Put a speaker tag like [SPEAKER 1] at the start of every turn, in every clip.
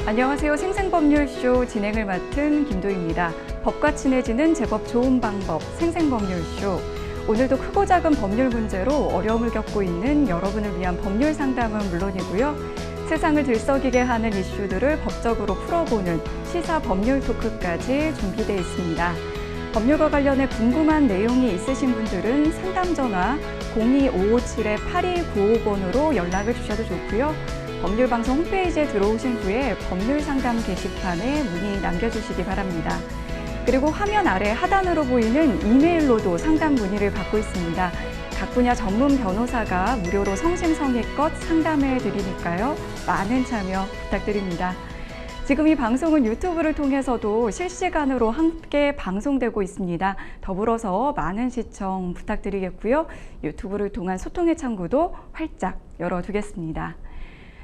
[SPEAKER 1] 안녕하세요. 생생법률쇼 진행을 맡은 김도희입니다. 법과 친해지는 제법 좋은 방법 생생법률쇼. 오늘도 크고 작은 법률 문제로 어려움을 겪고 있는 여러분을 위한 법률 상담은 물론이고요. 세상을 들썩이게 하는 이슈들을 법적으로 풀어보는 시사 법률 토크까지 준비되어 있습니다. 법률과 관련해 궁금한 내용이 있으신 분들은 상담 전화 02-557-8295번으로 연락을 주셔도 좋고요. 법률방송 홈페이지에 들어오신 후에 법률상담 게시판에 문의 남겨주시기 바랍니다. 그리고 화면 아래 하단으로 보이는 이메일로도 상담 문의를 받고 있습니다. 각 분야 전문 변호사가 무료로 성심성의껏 상담해 드리니까요. 많은 참여 부탁드립니다. 지금 이 방송은 유튜브를 통해서도 실시간으로 함께 방송되고 있습니다. 더불어서 많은 시청 부탁드리겠고요. 유튜브를 통한 소통의 창구도 활짝 열어두겠습니다.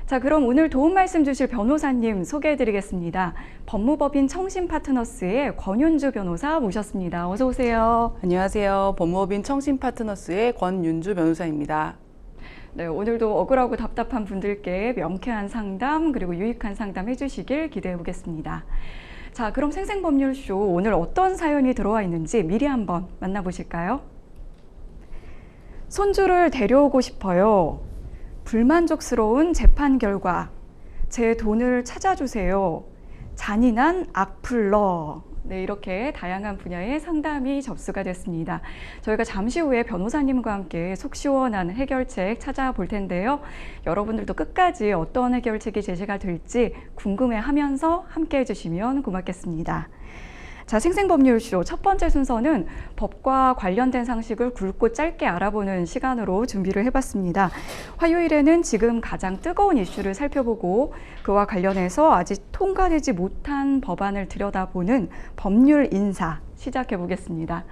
[SPEAKER 1] 자, 그럼 오늘 도움 말씀 주실 변호사님 소개해드리겠습니다. 법무법인 청심파트너스의 권윤주 변호사 모셨습니다. 어서 오세요.
[SPEAKER 2] 안녕하세요. 법무법인 청심파트너스의 권윤주 변호사입니다.
[SPEAKER 1] 네, 오늘도 억울하고 답답한 분들께 명쾌한 상담 그리고 유익한 상담 해주시길 기대해 보겠습니다. 자, 그럼 생생법률쇼 오늘 어떤 사연이 들어와 있는지 미리 한번 만나보실까요? 손주를 데려오고 싶어요. 불만족스러운 재판 결과, 제 돈을 찾아주세요. 잔인한 악플러. 네, 이렇게 다양한 분야의 상담이 접수가 됐습니다. 저희가 잠시 후에 변호사님과 함께 속 시원한 해결책 찾아볼 텐데요. 여러분들도 끝까지 어떤 해결책이 제시가 될지 궁금해하면서 함께 해주시면 고맙겠습니다. 자, 생생법률쇼 첫 번째 순서는 법과 관련된 상식을 굵고 짧게 알아보는 시간으로 준비를 해봤습니다. 화요일에는 지금 가장 뜨거운 이슈를 살펴보고 그와 관련해서 아직 통과되지 못한 법안을 들여다보는 법률 인사 시작해 보겠습니다.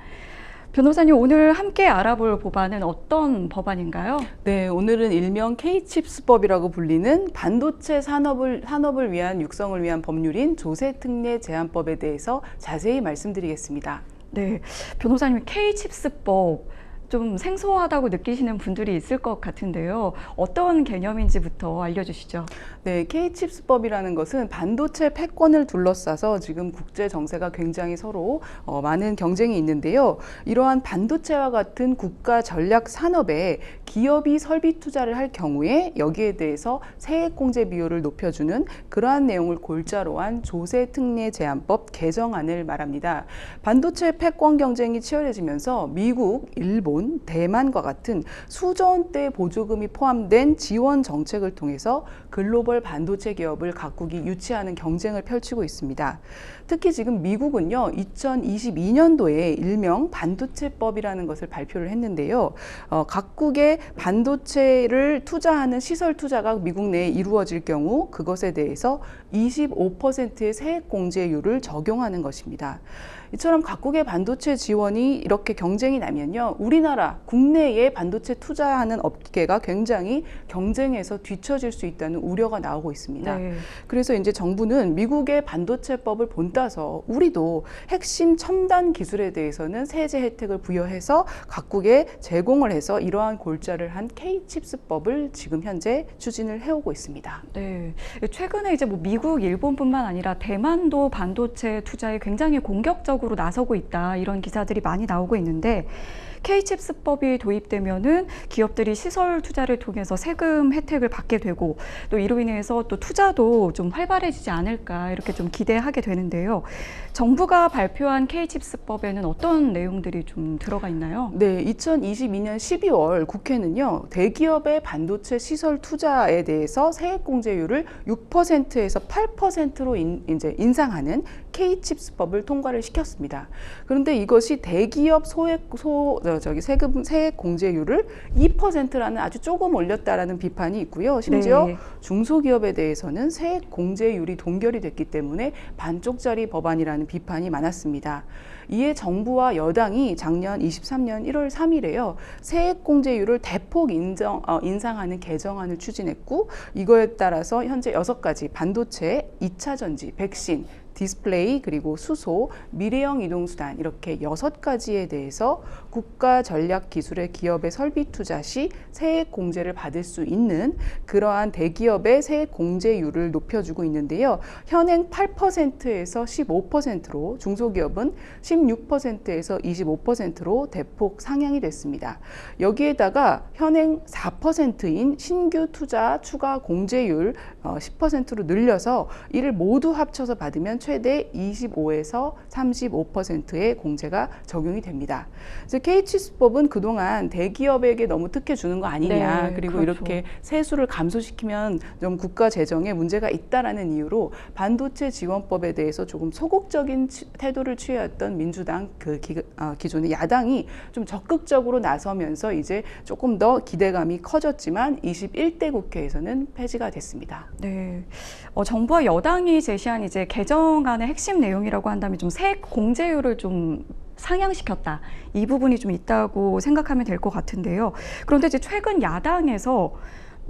[SPEAKER 1] 변호사님, 오늘 함께 알아볼 법안은 어떤 법안인가요?
[SPEAKER 2] 네, 오늘은 일명 K칩스법이라고 불리는 반도체 산업을 위한 육성을 위한 법률인 조세특례 제한법에 대해서 자세히 말씀드리겠습니다.
[SPEAKER 1] 네, 변호사님, K칩스법 좀 생소하다고 느끼시는 분들이 있을 것 같은데요. 어떤 개념인지부터 알려주시죠.
[SPEAKER 2] 네, K칩스법이라는 것은 반도체 패권을 둘러싸서 지금 국제 정세가 굉장히 서로 많은 경쟁이 있는데요. 이러한 반도체와 같은 국가 전략 산업에 기업이 설비 투자를 할 경우에 여기에 대해서 세액 공제 비율을 높여주는 그러한 내용을 골자로 한 조세특례 제한법 개정안을 말합니다. 반도체 패권 경쟁이 치열해지면서 미국, 일본, 대만과 같은 수조 원대의 보조금이 포함된 지원 정책을 통해서 글로벌 반도체 기업을 각국이 유치하는 경쟁을 펼치고 있습니다. 특히 지금 미국은요, 2022년도에 일명 반도체법이라는 것을 발표를 했는데요. 각국의 반도체를 투자하는 시설 투자가 미국 내에 이루어질 경우 그것에 대해서 25%의 세액 공제율을 적용하는 것입니다. 이처럼 각국의 반도체 지원이 이렇게 경쟁이 나면요, 우리나라 국내에 반도체 투자하는 업계가 굉장히 경쟁에서 뒤처질 수 있다는 우려가 나오고 있습니다.
[SPEAKER 1] 네.
[SPEAKER 2] 그래서 이제 정부는 미국의 반도체법을 본따서 우리도 핵심 첨단 기술에 대해서는 세제 혜택을 부여해서 각국에 제공을 해서 이러한 골자를 한 K칩스법을 지금 현재 추진을 해오고 있습니다.
[SPEAKER 1] 네, 최근에 이제 뭐 미국, 일본뿐만 아니라 대만도 반도체 투자에 굉장히 공격적으로 나서고 있다, 이런 기사들이 많이 나오고 있는데, K칩스법이 도입되면은 기업들이 시설 투자를 통해서 세금 혜택을 받게 되고 또 이로 인해서 또 투자도 좀 활발해지지 않을까 이렇게 좀 기대하게 되는데요. 정부가 발표한 K칩스법에는 어떤 내용들이 좀 들어가 있나요?
[SPEAKER 2] 네, 2022년 12월 국회는요, 대기업의 반도체 시설 투자에 대해서 세액 공제율을 6%에서 8%로 이제 인상하는 K칩스법을 통과를 시켰습니다. 그런데 이것이 대기업 세액 공제율을 2%라는 아주 조금 올렸다라는 비판이 있고요. 심지어
[SPEAKER 1] 네.
[SPEAKER 2] 중소기업에 대해서는 세액 공제율이 동결이 됐기 때문에 반쪽짜리 법안이라는 비판이 많았습니다. 이에 정부와 여당이 작년 23년 1월 3일에요. 세액 공제율을 대폭 인상하는 개정안을 추진했고, 이거에 따라서 현재 6가지 반도체, 2차 전지, 백신, 디스플레이, 그리고 수소, 미래형 이동수단 이렇게 6가지에 대해서 국가 전략 기술의 기업의 설비 투자 시 세액 공제를 받을 수 있는 그러한 대기업의 세액 공제율을 높여주고 있는데요. 현행 8%에서 15%로, 중소기업은 16%에서 25%로 대폭 상향이 됐습니다. 여기에다가 현행 4%인 신규 투자 추가 공제율 10%로 늘려서 이를 모두 합쳐서 받으면 최대 25에서 35%의 공제가 적용이 됩니다. 그래서 K치수법은 그동안 대기업에게 너무 특혜 주는 거 아니냐,
[SPEAKER 1] 네,
[SPEAKER 2] 그리고
[SPEAKER 1] 그렇죠.
[SPEAKER 2] 이렇게 세수를 감소시키면 좀 국가 재정에 문제가 있다라는 이유로 반도체 지원법에 대해서 조금 소극적인 태도를 취해왔던 민주당 기존의 야당이 좀 적극적으로 나서면서 이제 조금 더 기대감이 커졌지만 21대 국회에서는 폐지가 됐습니다.
[SPEAKER 1] 네, 정부와 여당이 제시한 이제 개정안의 핵심 내용이라고 한다면 좀 세액 공제율을 좀 상향시켰다. 이 부분이 좀 있다고 생각하면 될 것 같은데요. 그런데 이제 최근 야당에서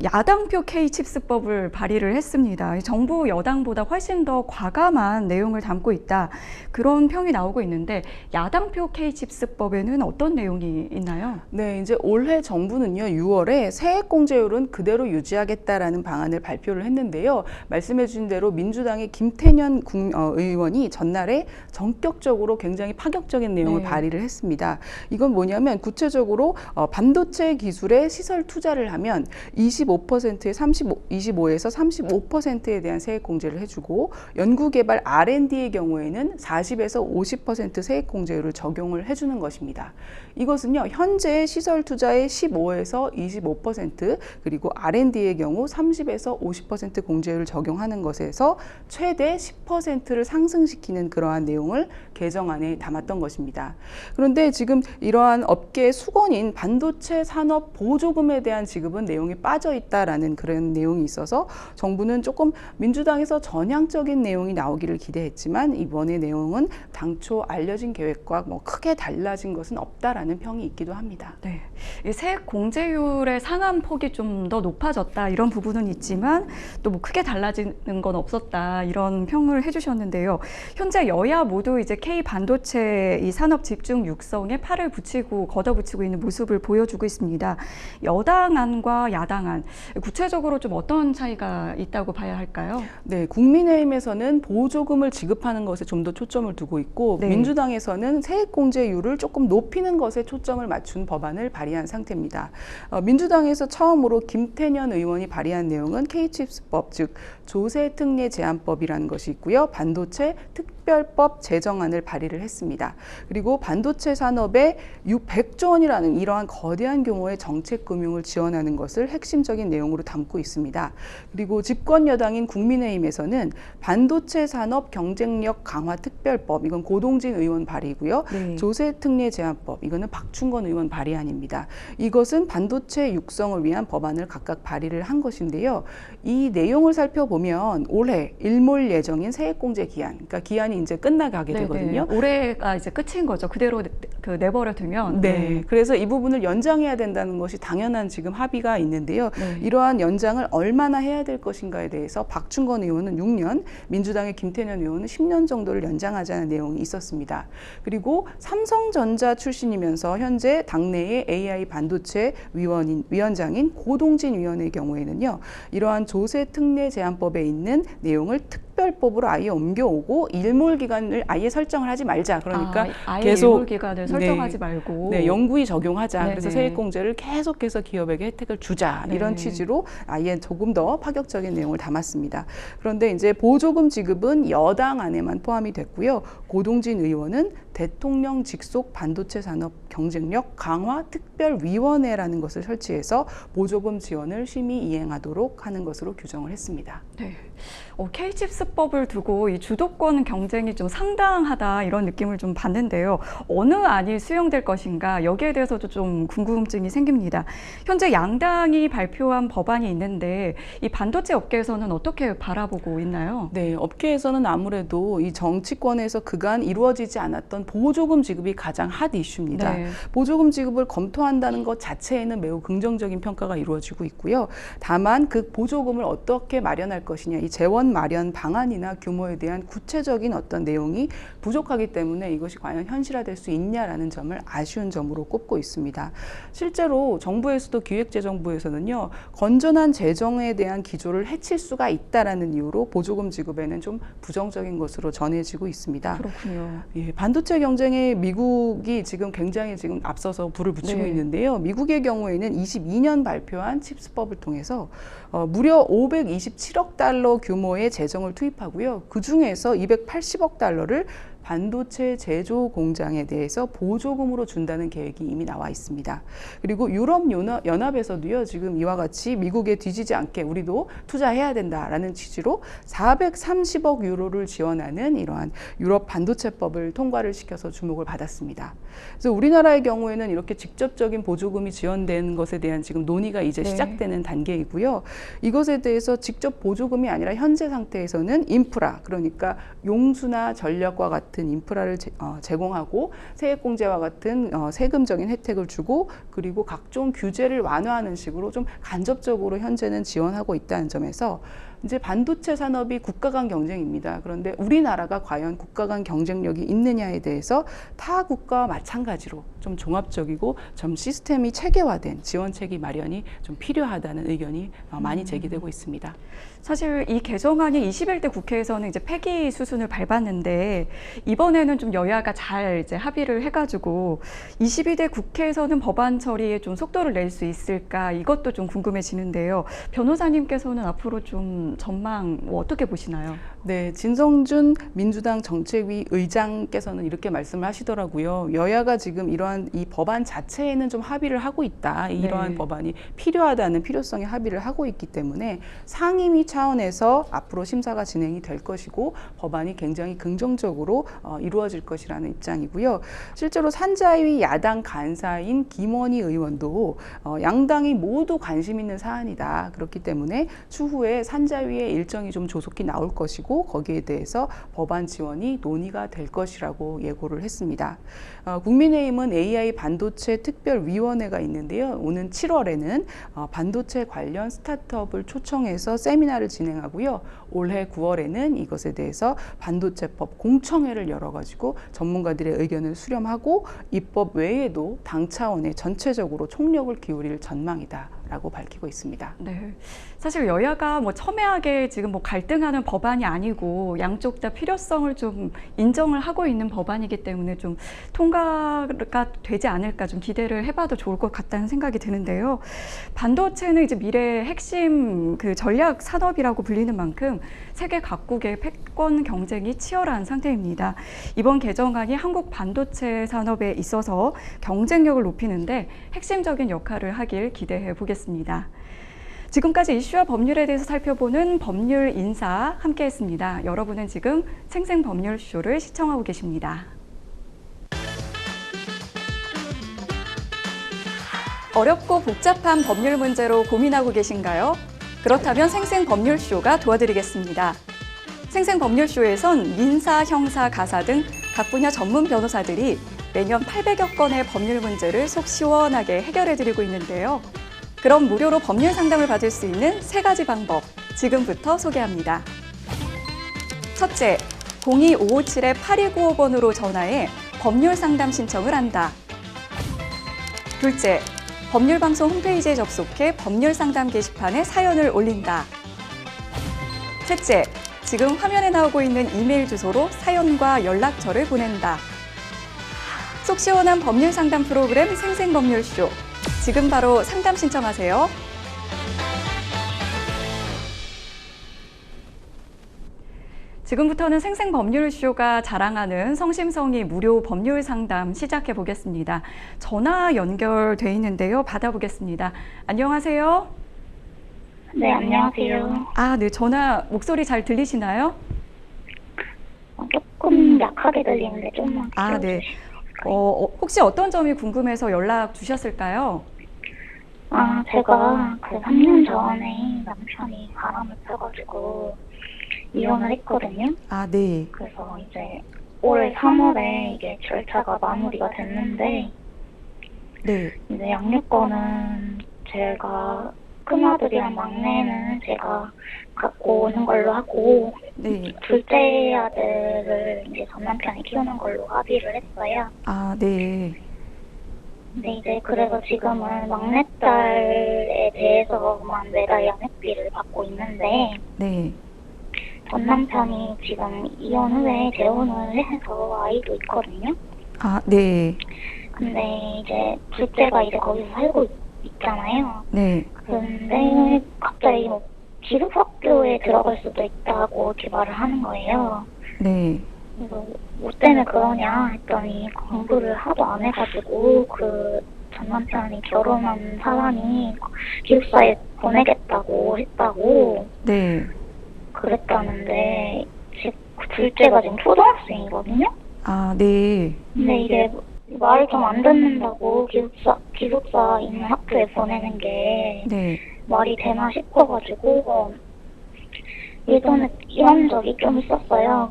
[SPEAKER 1] 야당표 K칩스법을 발의를 했습니다. 정부 여당보다 훨씬 더 과감한 내용을 담고 있다. 그런 평이 나오고 있는데 야당표 K칩스법에는 어떤 내용이 있나요?
[SPEAKER 2] 네, 이제 올해 정부는요, 6월에 세액 공제율은 그대로 유지하겠다라는 방안을 발표를 했는데요. 말씀해 주신 대로 민주당의 김태년 의원이 전날에 전격적으로 굉장히 파격적인 내용을
[SPEAKER 1] 네.
[SPEAKER 2] 발의를 했습니다. 이건 뭐냐면 구체적으로 반도체 기술에 시설 투자를 하면 25%에 25에서 35%에 대한 세액 공제를 해주고 연구개발 R&D의 경우에는 40에서 50% 세액 공제율을 적용을 해주는 것입니다. 이것은요, 현재 시설 투자의 15에서 25% 그리고 R&D의 경우 30에서 50% 공제율을 적용하는 것에서 최대 10%를 상승시키는 그러한 내용을 개정안에 담았던 것입니다. 그런데 지금 이러한 업계의 수건인 반도체 산업 보조금에 대한 지급은 내용이 빠져 있다라는 그런 내용이 있어서 정부는 조금 민주당에서 전향적인 내용이 나오기를 기대했지만 이번의 내용은 당초 알려진 계획과 크게 달라진 것은 없다라는 평이 있기도 합니다.
[SPEAKER 1] 네, 이 세액 공제율의 상한 폭이 좀 더 높아졌다 이런 부분은 있지만 또 뭐 크게 달라지는 건 없었다 이런 평을 해주셨는데요. 현재 여야 모두 이제 K 반도체 이 산업 집중 육성에 팔을 붙이고 걷어붙이고 있는 모습을 보여주고 있습니다. 여당안과 야당안 구체적으로 좀 어떤 차이가 있다고 봐야 할까요?
[SPEAKER 2] 네, 국민의힘에서는 보조금을 지급하는 것에 좀 더 초점을 두고 있고
[SPEAKER 1] 네.
[SPEAKER 2] 민주당에서는 세액공제율을 조금 높이는 것에 초점을 맞춘 법안을 발의한 상태입니다. 민주당에서 처음으로 김태년 의원이 발의한 내용은 K칩스법, 즉 조세특례 제한법이라는 것이 있고요. 반도체 특별법 제정안을 발의를 했습니다. 그리고 반도체 산업에 100조 원이라는 이러한 거대한 규모의 정책 금융을 지원하는 것을 핵심적인 내용으로 담고 있습니다. 그리고 집권 여당인 국민의힘에서는 반도체 산업 경쟁력 강화 특별법, 이건 고동진 의원 발의고요.
[SPEAKER 1] 네.
[SPEAKER 2] 조세특례 제한법, 이거는 박충건 의원 발의안입니다. 이것은 반도체 육성을 위한 법안을 각각 발의를 한 것인데요. 이 내용을 살펴보면 올해 일몰 예정인 세액공제 기한, 그러니까 기한이 이제 끝나가게 되거든요.
[SPEAKER 1] 올해가 이제 끝인 거죠. 그대로 내버려 두면.
[SPEAKER 2] 네, 그래서 이 부분을 연장해야 된다는 것이 당연한 지금 합의가 있는데요.
[SPEAKER 1] 네.
[SPEAKER 2] 이러한 연장을 얼마나 해야 될 것인가에 대해서 박충건 의원은 6년, 민주당의 김태년 의원은 10년 정도를 연장하자는 내용이 있었습니다. 그리고 삼성전자 출신이면서 현재 당내의 AI 반도체 위원장인 고동진 위원의 경우에는요, 이러한 조세특례 제한법에 있는 내용을 특별법으로 아예 옮겨오고 일몰 기간을 아예 설정을 하지 말자. 그러니까
[SPEAKER 1] 아예
[SPEAKER 2] 계속
[SPEAKER 1] 일몰 기간을 설정하지 말고.
[SPEAKER 2] 네, 영구히 적용하자. 그래서
[SPEAKER 1] 네네.
[SPEAKER 2] 세액공제를 계속해서 기업에게 혜택을 주자. 이런
[SPEAKER 1] 네.
[SPEAKER 2] 취지로 아예 조금 더 파격적인 내용을 담았습니다. 그런데 이제 보조금 지급은 여당 안에만 포함이 됐고요. 고동진 의원은 대통령 직속 반도체 산업 경쟁력 강화 특별위원회라는 것을 설치해서 보조금 지원을 심의 이행하도록 하는 것으로 규정을 했습니다.
[SPEAKER 1] 네. K칩스법을 두고 이 주도권 경쟁이 좀 상당하다 이런 느낌을 좀 받는데요. 어느 안이 수용될 것인가 여기에 대해서도 좀 궁금증이 생깁니다. 현재 양당이 발표한 법안이 있는데 이 반도체 업계에서는 어떻게 바라보고 있나요?
[SPEAKER 2] 네, 업계에서는 아무래도 이 정치권에서 그간 이루어지지 않았던 우선 보조금 지급이 가장 핫 이슈입니다.
[SPEAKER 1] 네.
[SPEAKER 2] 보조금 지급을 검토한다는 것 자체에는 매우 긍정적인 평가가 이루어지고 있고요. 다만 그 보조금을 어떻게 마련할 것이냐, 이 재원 마련 방안이나 규모에 대한 구체적인 어떤 내용이 부족하기 때문에 이것이 과연 현실화될 수 있냐라는 점을 아쉬운 점으로 꼽고 있습니다. 실제로 정부에서도 기획재정부에서는요, 건전한 재정에 대한 기조를 해칠 수가 있다라는 이유로 보조금 지급에는 좀 부정적인 것으로 전해지고 있습니다.
[SPEAKER 1] 그렇군요.
[SPEAKER 2] 예, 반도체 경쟁에 미국이 지금 굉장히 지금 앞서서 불을 붙이고
[SPEAKER 1] 네.
[SPEAKER 2] 있는데요. 미국의 경우에는 22년 발표한 칩스법을 통해서 무려 527억 달러 규모의 재정을 투입하고요. 그 중에서 280억 달러를 반도체 제조 공장에 대해서 보조금으로 준다는 계획이 이미 나와 있습니다. 그리고 유럽 연합에서도요, 지금 이와 같이 미국에 뒤지지 않게 우리도 투자해야 된다라는 취지로 430억 유로를 지원하는 이러한 유럽 반도체법을 통과를 시켜서 주목을 받았습니다. 그래서 우리나라의 경우에는 이렇게 직접적인 보조금이 지원된 것에 대한 지금 논의가 이제
[SPEAKER 1] 네.
[SPEAKER 2] 시작되는 단계이고요. 이것에 대해서 직접 보조금이 아니라 현재 상태에서는 인프라, 그러니까 용수나 전력과 같은 인프라를 제공하고 세액공제와 같은 세금적인 혜택을 주고, 그리고 각종 규제를 완화하는 식으로 좀 간접적으로 현재는 지원하고 있다는 점에서 이제 반도체 산업이 국가 간 경쟁입니다. 그런데 우리나라가 과연 국가 간 경쟁력이 있느냐에 대해서 타 국가와 마찬가지로 좀 종합적이고 좀 시스템이 체계화된 지원책이 마련이 좀 필요하다는 의견이 많이 제기되고 있습니다.
[SPEAKER 1] 사실 이 개정안이 21대 국회에서는 이제 폐기 수순을 밟았는데 이번에는 좀 여야가 잘 이제 합의를 해가지고 22대 국회에서는 법안 처리에 좀 속도를 낼 수 있을까, 이것도 좀 궁금해지는데요. 변호사님께서는 앞으로 좀 전망 어떻게 보시나요?
[SPEAKER 2] 네, 진성준 민주당 정책위 의장께서는 이렇게 말씀을 하시더라고요. 여야가 지금 이러한 이 법안 자체에는 좀 합의를 하고 있다. 이러한
[SPEAKER 1] 네.
[SPEAKER 2] 법안이 필요하다는 필요성에 합의를 하고 있기 때문에 상임위 차원에서 앞으로 심사가 진행이 될 것이고 법안이 굉장히 긍정적으로 이루어질 것이라는 입장이고요. 실제로 산자위 야당 간사인 김원희 의원도 양당이 모두 관심 있는 사안이다. 그렇기 때문에 추후에 산자위의 일정이 좀 조속히 나올 것이고 거기에 대해서 법안 지원이 논의가 될 것이라고 예고를 했습니다. 국민의힘은 AI 반도체 특별위원회가 있는데요. 오는 7월에는 반도체 관련 스타트업을 초청해서 세미나를 진행하고요. 올해 9월에는 이것에 대해서 반도체법 공청회를 열어가지고 전문가들의 의견을 수렴하고 입법 외에도 당 차원의 전체적으로 총력을 기울일 전망이다라고 밝히고 있습니다.
[SPEAKER 1] 네. 사실 여야가 뭐 첨예하게 지금 뭐 갈등하는 법안이 아니고 양쪽 다 필요성을 좀 인정을 하고 있는 법안이기 때문에 좀 통과가 되지 않을까 좀 기대를 해봐도 좋을 것 같다는 생각이 드는데요. 반도체는 이제 미래의 핵심 그 전략 산업이라고 불리는 만큼 세계 각국의 패권 경쟁이 치열한 상태입니다. 이번 개정안이 한국 반도체 산업에 있어서 경쟁력을 높이는데 핵심적인 역할을 하길 기대해 보겠습니다. 지금까지 이슈와 법률에 대해서 살펴보는 법률 인사 함께했습니다. 여러분은 지금 생생법률쇼를 시청하고 계십니다. 어렵고 복잡한 법률 문제로 고민하고 계신가요? 그렇다면 생생법률쇼가 도와드리겠습니다. 생생법률쇼에선 민사, 형사, 가사 등 각 분야 전문 변호사들이 매년 800여 건의 법률 문제를 속 시원하게 해결해드리고 있는데요. 그럼 무료로 법률 상담을 받을 수 있는 3가지 방법, 지금부터 소개합니다. 첫째, 02-557-8295번으로 전화해 법률 상담 신청을 한다. 둘째, 법률방송 홈페이지에 접속해 법률 상담 게시판에 사연을 올린다. 셋째, 지금 화면에 나오고 있는 이메일 주소로 사연과 연락처를 보낸다. 속 시원한 법률 상담 프로그램 생생법률쇼. 지금 바로 상담 신청하세요. 지금부터는 생생법률쇼가 자랑하는 성심성의 무료 법률 상담 시작해 보겠습니다. 전화 연결돼 있는데요. 받아보겠습니다. 안녕하세요.
[SPEAKER 3] 네, 안녕하세요.
[SPEAKER 1] 아, 네. 전화 목소리 잘 들리시나요?
[SPEAKER 3] 조금 약하게 들리는데 좀만
[SPEAKER 1] 아, 네.
[SPEAKER 3] 키워주실까요?
[SPEAKER 1] 혹시 어떤 점이 궁금해서 연락 주셨을까요?
[SPEAKER 3] 제가 그 3년 전에 남편이 바람을 펴가지고 이혼을 했거든요.
[SPEAKER 1] 아, 네.
[SPEAKER 3] 그래서 이제 올 3월에 이게 절차가 마무리가 됐는데
[SPEAKER 1] 네.
[SPEAKER 3] 이제 양육권은 제가 큰아들이랑 막내는 제가 갖고 오는 걸로 하고
[SPEAKER 1] 네.
[SPEAKER 3] 둘째 아들을 이제 전 남편이 키우는 걸로 합의를 했어요.
[SPEAKER 1] 아, 네.
[SPEAKER 3] 근데 이제 그래서 지금은 막내딸에 대해서만 매달 양육비를 받고 있는데
[SPEAKER 1] 네.
[SPEAKER 3] 전 남편이 지금 이혼 후에 재혼을 해서 아이도 있거든요.
[SPEAKER 1] 아, 네.
[SPEAKER 3] 근데 이제 둘째가 이제 거기서 살고 있잖아요.
[SPEAKER 1] 네.
[SPEAKER 3] 근데 갑자기 뭐 기숙학교에 들어갈 수도 있다고 이렇게 말을 하는 거예요.
[SPEAKER 1] 네.
[SPEAKER 3] 그래서 뭐 때문에 그러냐 했더니 공부를 하도 안 해가지고 그 전 남편이 결혼한 사람이 기숙사에 보내겠다고 했다고
[SPEAKER 1] 네.
[SPEAKER 3] 그랬다는데 지금 둘째가 지금 초등학생이거든요.
[SPEAKER 1] 아, 네.
[SPEAKER 3] 근데 이게 말을 좀 안 듣는다고 기숙사 있는 학교에 보내는 게
[SPEAKER 1] 네.
[SPEAKER 3] 말이 되나 싶어가지고 예전에 이런 적이 좀 있었어요.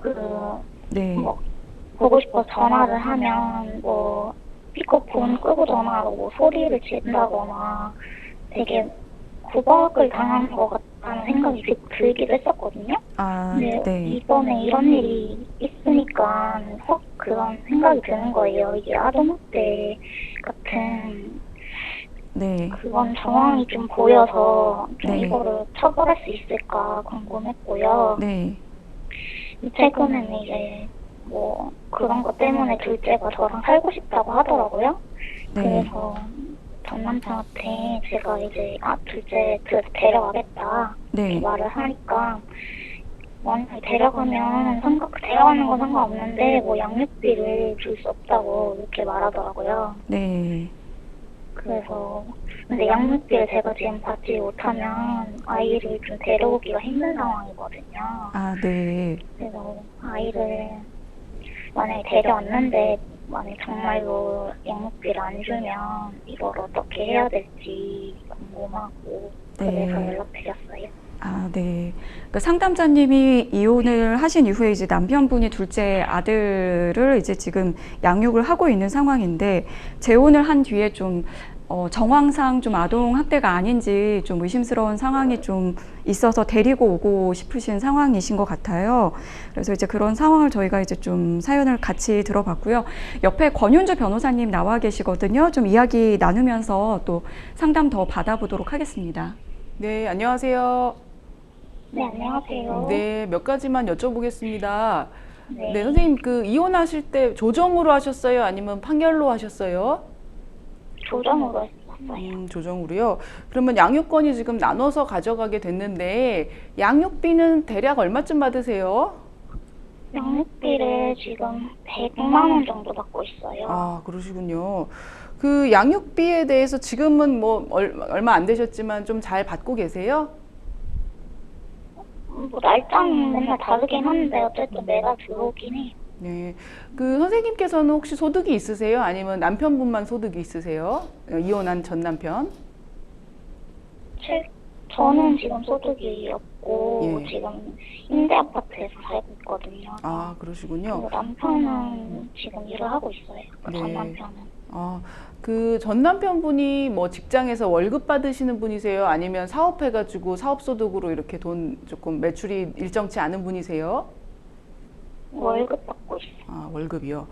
[SPEAKER 1] 네.
[SPEAKER 3] 뭐 보고 싶어서 전화를 하면 뭐 스피커폰 끄고 전화하고 뭐 소리를 지른다거나 되게 구박을 당하는 것 같다는 생각이 들기도 했었거든요.
[SPEAKER 1] 아,
[SPEAKER 3] 근데
[SPEAKER 1] 네.
[SPEAKER 3] 이번에 이런 일이 있으니까 확 그런 생각이 드는 거예요. 이게 아동학대 같은
[SPEAKER 1] 네.
[SPEAKER 3] 그런 정황이 좀 보여서 좀
[SPEAKER 1] 네.
[SPEAKER 3] 이거를 처벌할 수 있을까 궁금했고요.
[SPEAKER 1] 네.
[SPEAKER 3] 최근에는 이제 뭐 그런 것 때문에 둘째가 저랑 살고 싶다고 하더라고요.
[SPEAKER 1] 네.
[SPEAKER 3] 그래서 전 남편한테 제가 이제 둘째 데려가겠다 이렇게
[SPEAKER 1] 네.
[SPEAKER 3] 말을 하니까 만약에 데려가면 데려가는 건 상관없는데 뭐 양육비를 줄 수 없다고 이렇게 말하더라고요.
[SPEAKER 1] 네.
[SPEAKER 3] 그래서 근데 양육비를 제가 지금 받지 못하면 아이를 좀 데려오기가 힘든 상황이거든요.
[SPEAKER 1] 아, 네.
[SPEAKER 3] 그래서 아이를 만약에 데려왔는데 만약에 정말로 양육비를 안 주면 이걸 어떻게 해야 될지 궁금하고 그래서
[SPEAKER 1] 네.
[SPEAKER 3] 연락드렸어요.
[SPEAKER 1] 아, 네. 그러니까 상담자님이 이혼을 하신 이후에 이제 남편분이 둘째 아들을 이제 지금 양육을 하고 있는 상황인데 재혼을 한 뒤에 좀 정황상 좀 아동 학대가 아닌지 좀 의심스러운 상황이 좀 있어서 데리고 오고 싶으신 상황이신 것 같아요. 그래서 이제 그런 상황을 저희가 이제 좀 사연을 같이 들어봤고요. 옆에 권윤주 변호사님 나와 계시거든요. 좀 이야기 나누면서 또 상담 더 받아보도록 하겠습니다.
[SPEAKER 2] 네, 안녕하세요.
[SPEAKER 3] 네, 안녕하세요.
[SPEAKER 2] 네, 몇 가지만 여쭤보겠습니다.
[SPEAKER 3] 네.
[SPEAKER 2] 네, 선생님, 그 이혼하실 때 조정으로 하셨어요? 아니면 판결로 하셨어요?
[SPEAKER 3] 조정으로 했었어요.
[SPEAKER 2] 조정으로요. 그러면 양육권이 지금 나눠서 가져가게 됐는데 양육비는 대략 얼마쯤 받으세요?
[SPEAKER 3] 양육비를 지금 100만 원 정도 받고 있어요.
[SPEAKER 2] 아, 그러시군요. 그 양육비에 대해서 지금은 뭐 얼마 안 되셨지만 좀 잘 받고 계세요?
[SPEAKER 3] 뭐 날짜는 맨날 다르긴 한데 어쨌든 매달 들어오긴 해요.
[SPEAKER 2] 네. 그 선생님께서는 혹시 소득이 있으세요? 아니면 남편분만 소득이 있으세요? 이혼한 전 남편?
[SPEAKER 3] 저는 지금 소득이 없고
[SPEAKER 2] 예.
[SPEAKER 3] 지금 임대 아파트에서 살고 있거든요.
[SPEAKER 2] 아, 그러시군요.
[SPEAKER 3] 그리고 남편은 지금 일을 하고 있어요.
[SPEAKER 2] 네.
[SPEAKER 3] 전 남편은.
[SPEAKER 2] 아, 그 전 남편분이 뭐 직장에서 월급 받으시는 분이세요? 아니면 사업해가지고 사업소득으로 이렇게 돈 조금 매출이 일정치 않은 분이세요?
[SPEAKER 3] 월급 받고 있어요.
[SPEAKER 2] 아, 월급이요.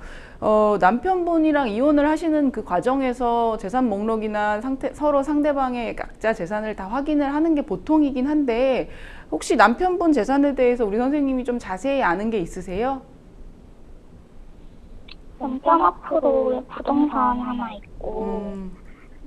[SPEAKER 2] 남편분이랑 이혼을 하시는 그 과정에서 재산 목록이나 서로 상대방의 각자 재산을 다 확인을 하는 게 보통이긴 한데 혹시 남편분 재산에 대해서 우리 선생님이 좀 자세히 아는 게 있으세요?
[SPEAKER 3] 남편 앞으로 부동산 하나 있고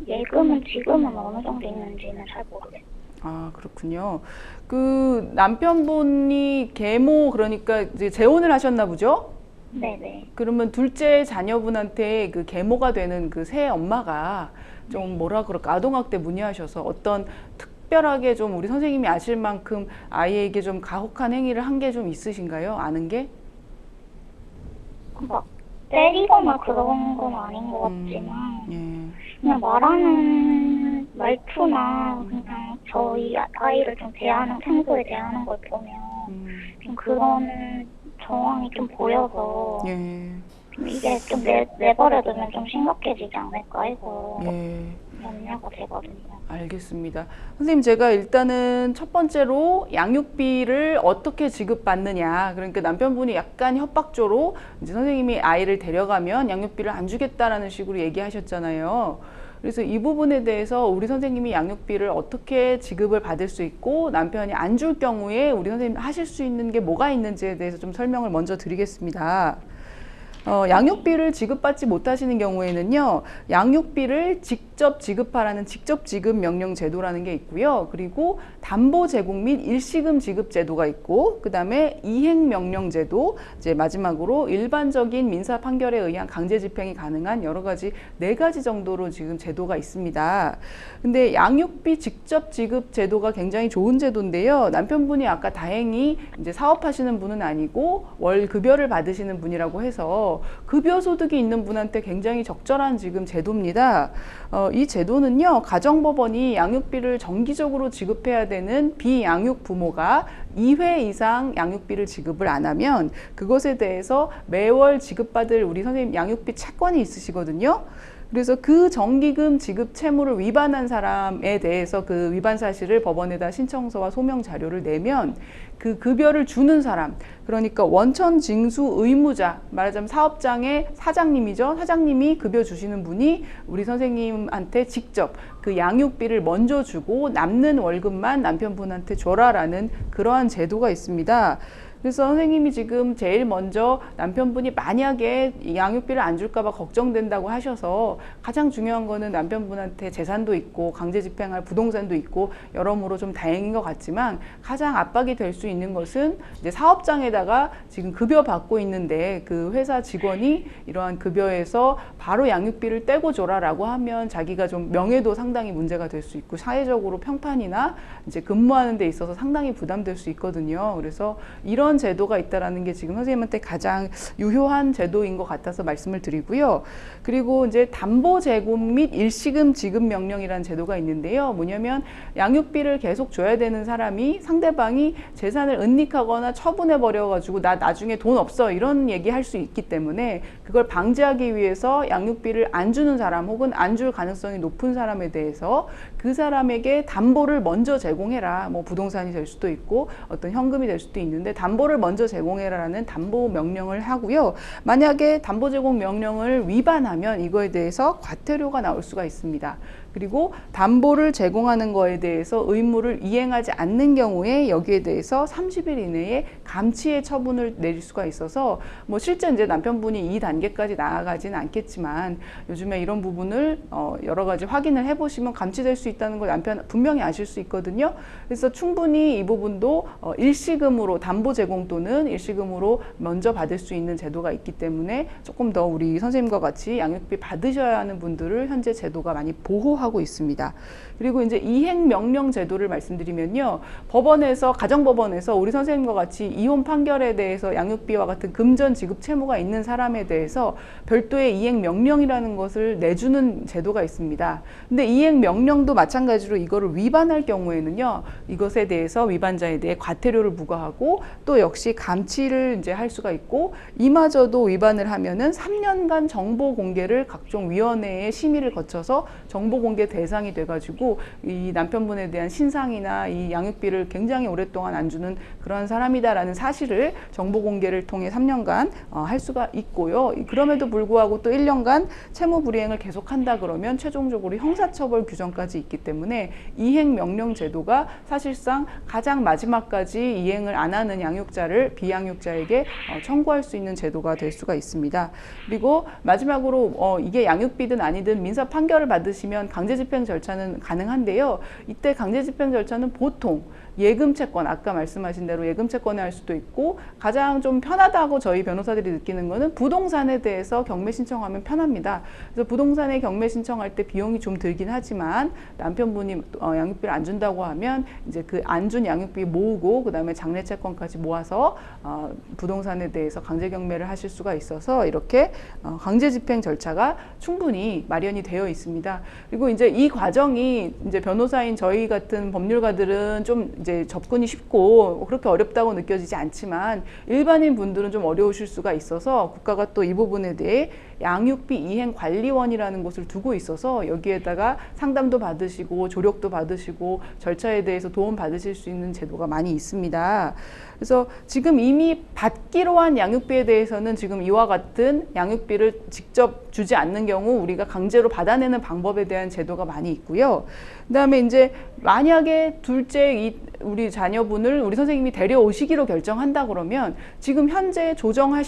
[SPEAKER 3] 예금은 지금은 어느 정도 있는지는 잘 모르겠어요.
[SPEAKER 2] 아, 그렇군요. 그 남편분이 계모 그러니까 이제 재혼을 하셨나 보죠?
[SPEAKER 3] 네네.
[SPEAKER 2] 그러면 둘째 자녀분한테 그 계모가 되는 그 새 엄마가 좀 뭐라 그럴까 아동학대 문의하셔서 어떤 특별하게 좀 우리 선생님이 아실 만큼 아이에게 좀 가혹한 행위를 한 게 좀 있으신가요? 아는 게?
[SPEAKER 3] 막 때리거나 그런 건 아닌 것 같지만
[SPEAKER 2] 예.
[SPEAKER 3] 그냥 말하는 말투나 그냥 저희 아이를 좀 평소에 대하는 걸 보면 좀 그런 정황이 좀 보여서
[SPEAKER 2] 예.
[SPEAKER 3] 이게 좀 내버려두면 좀 심각해지지 않을까 해서
[SPEAKER 2] 예.
[SPEAKER 3] 염려가 되거든요.
[SPEAKER 2] 알겠습니다. 선생님, 제가 일단은 첫 번째로 양육비를 어떻게 지급받느냐. 그러니까 남편분이 약간 협박조로 이제 선생님이 아이를 데려가면 양육비를 안 주겠다라는 식으로 얘기하셨잖아요. 그래서 이 부분에 대해서 우리 선생님이 양육비를 어떻게 지급을 받을 수 있고 남편이 안 줄 경우에 우리 선생님 하실 수 있는 게 뭐가 있는지에 대해서 좀 설명을 먼저 드리겠습니다. 양육비를 지급받지 못하시는 경우에는요, 양육비를 직접 지급하라는 직접 지급 명령 제도라는 게 있고요. 그리고 담보 제공 및 일시금 지급 제도가 있고, 그 다음에 이행 명령 제도, 이제 마지막으로 일반적인 민사 판결에 의한 강제 집행이 가능한 여러 가지 4가지 정도로 지금 제도가 있습니다. 근데 양육비 직접 지급 제도가 굉장히 좋은 제도인데요. 남편분이 아까 다행히 이제 사업하시는 분은 아니고 월 급여를 받으시는 분이라고 해서 급여 소득이 있는 분한테 굉장히 적절한 지금 제도입니다. 이 제도는요, 가정법원이 양육비를 정기적으로 지급해야 되는 비양육 부모가 2회 이상 양육비를 지급을 안 하면 그것에 대해서 매월 지급받을 우리 선생님 양육비 채권이 있으시거든요. 그래서 그 정기금 지급 채무를 위반한 사람에 대해서 그 위반 사실을 법원에다 신청서와 소명 자료를 내면 그 급여를 주는 사람, 그러니까 원천 징수 의무자, 말하자면 사업장의 사장님이죠. 사장님이 급여 주시는 분이 우리 선생님한테 직접 그 양육비를 먼저 주고 남는 월급만 남편분한테 줘라라는 그러한 제도가 있습니다. 그래서 선생님이 지금 제일 먼저 남편분이 만약에 양육비를 안 줄까 봐 걱정된다고 하셔서 가장 중요한 거는 남편분한테 재산도 있고 강제 집행할 부동산도 있고 여러모로 좀 다행인 것 같지만 가장 압박이 될 수 있는 것은 이제 사업장에다가 지금 급여 받고 있는데 그 회사 직원이 이러한 급여에서 바로 양육비를 떼고 줘라라고 하면 자기가 좀 명예도 상당히 문제가 될 수 있고 사회적으로 평판이나 이제 근무하는 데 있어서 상당히 부담될 수 있거든요. 그래서 이런 제도가 있다라는 게 지금 선생님한테 가장 유효한 제도인 것 같아서 말씀을 드리고요. 그리고 이제 담보 제공 및 일시금 지급 명령이라는 제도가 있는데요. 뭐냐면 양육비를 계속 줘야 되는 사람이 상대방이 재산을 은닉하거나 처분해 버려 가지고 나 나중에 돈 없어 이런 얘기할 수 있기 때문에 그걸 방지하기 위해서 양육비를 안 주는 사람 혹은 안 줄 가능성이 높은 사람에 대해서 그 사람에게 담보를 먼저 제공해라. 뭐 부동산이 될 수도 있고 어떤 현금이 될 수도 있는데 담보를 먼저 제공해라라는 담보 명령을 하고요. 만약에 담보 제공 명령을 위반하면 이거에 대해서 과태료가 나올 수가 있습니다. 그리고 담보를 제공하는 거에 대해서 의무를 이행하지 않는 경우에 여기에 대해서 30일 이내에 감치의 처분을 내릴 수가 있어서 뭐 실제 이제 남편분이 이 단계까지 나아가지는 않겠지만 요즘에 이런 부분을 여러 가지 확인을 해보시면 감치될 수 있다는 걸 남편 분명히 아실 수 있거든요. 그래서 충분히 이 부분도 일시금으로 담보 제공 또는 일시금으로 먼저 받을 수 있는 제도가 있기 때문에 조금 더 우리 선생님과 같이 양육비 받으셔야 하는 분들을 현재 제도가 많이 보호하고 있습니다. 그리고 이제 이행 명령 제도를 말씀드리면요. 법원에서 가정법원에서 우리 선생님과 같이 이혼 판결에 대해서 양육비와 같은 금전 지급 채무가 있는 사람에 대해서 별도의 이행 명령이라는 것을 내주는 제도가 있습니다. 근데 이행 명령도 마찬가지로 이거를 위반할 경우에는요. 이것에 대해서 위반자에 대해 과태료를 부과하고 또 역시 감치를 이제 할 수가 있고 이마저도 위반을 하면은 3년간 정보 공개를 각종 위원회의 심의를 거쳐서 정보 공개 대상이 돼가지고 이 남편분에 대한 신상이나 이 양육비를 굉장히 오랫동안 안 주는 그런 사람이다라는 사실을 정보 공개를 통해 3년간 할 수가 있고요. 그럼에도 불구하고 또 1년간 채무 불이행을 계속한다 그러면 최종적으로 형사처벌 규정까지 있기 때문에 이행 명령 제도가 사실상 가장 마지막까지 이행을 안 하는 양육자를 비양육자에게 청구할 수 있는 제도가 될 수가 있습니다. 그리고 마지막으로 이게 양육비든 아니든 민사 판결을 받으시면 강제집행 절차는 가능한데요. 이때 강제집행 절차는 보통 예금채권, 아까 말씀하신 대로 예금채권에 할 수도 있고 가장 좀 편하다고 저희 변호사들이 느끼는 거는 부동산에 대해서 경매 신청하면 편합니다. 그래서 부동산에 경매 신청할 때 비용이 좀 들긴 하지만 남편분이 양육비를 안 준다고 하면 이제 그 안 준 양육비 모으고 그 다음에 장래채권까지 모아서 부동산에 대해서 강제 경매를 하실 수가 있어서 이렇게 강제집행 절차가 충분히 마련이 되어 있습니다. 그리고 이제 이 과정이 이제 변호사인 저희 같은 법률가들은 좀 이제 접근이 쉽고 그렇게 어렵다고 느껴지지 않지만 일반인 분들은 좀 어려우실 수가 있어서 국가가 또 이 부분에 대해 양육비 이행 관리원이라는 곳을 두고 있어서 여기에다가 상담도 받으시고 조력도 받으시고 절차에 대해서 도움 받으실 수 있는 제도가 많이 있습니다. 그래서 지금 이미 받기로 한 양육비에 대해서는 지금 이와 같은 양육비를 직접 주지 않는 경우 우리가 강제로 받아내는 방법에 대한 제도가 많이 있고요. 그다음에 이제 만약에 둘째 우리 자녀분을 우리 선생님이 데려오시기로 결정한다 그러면 지금 현재 조정할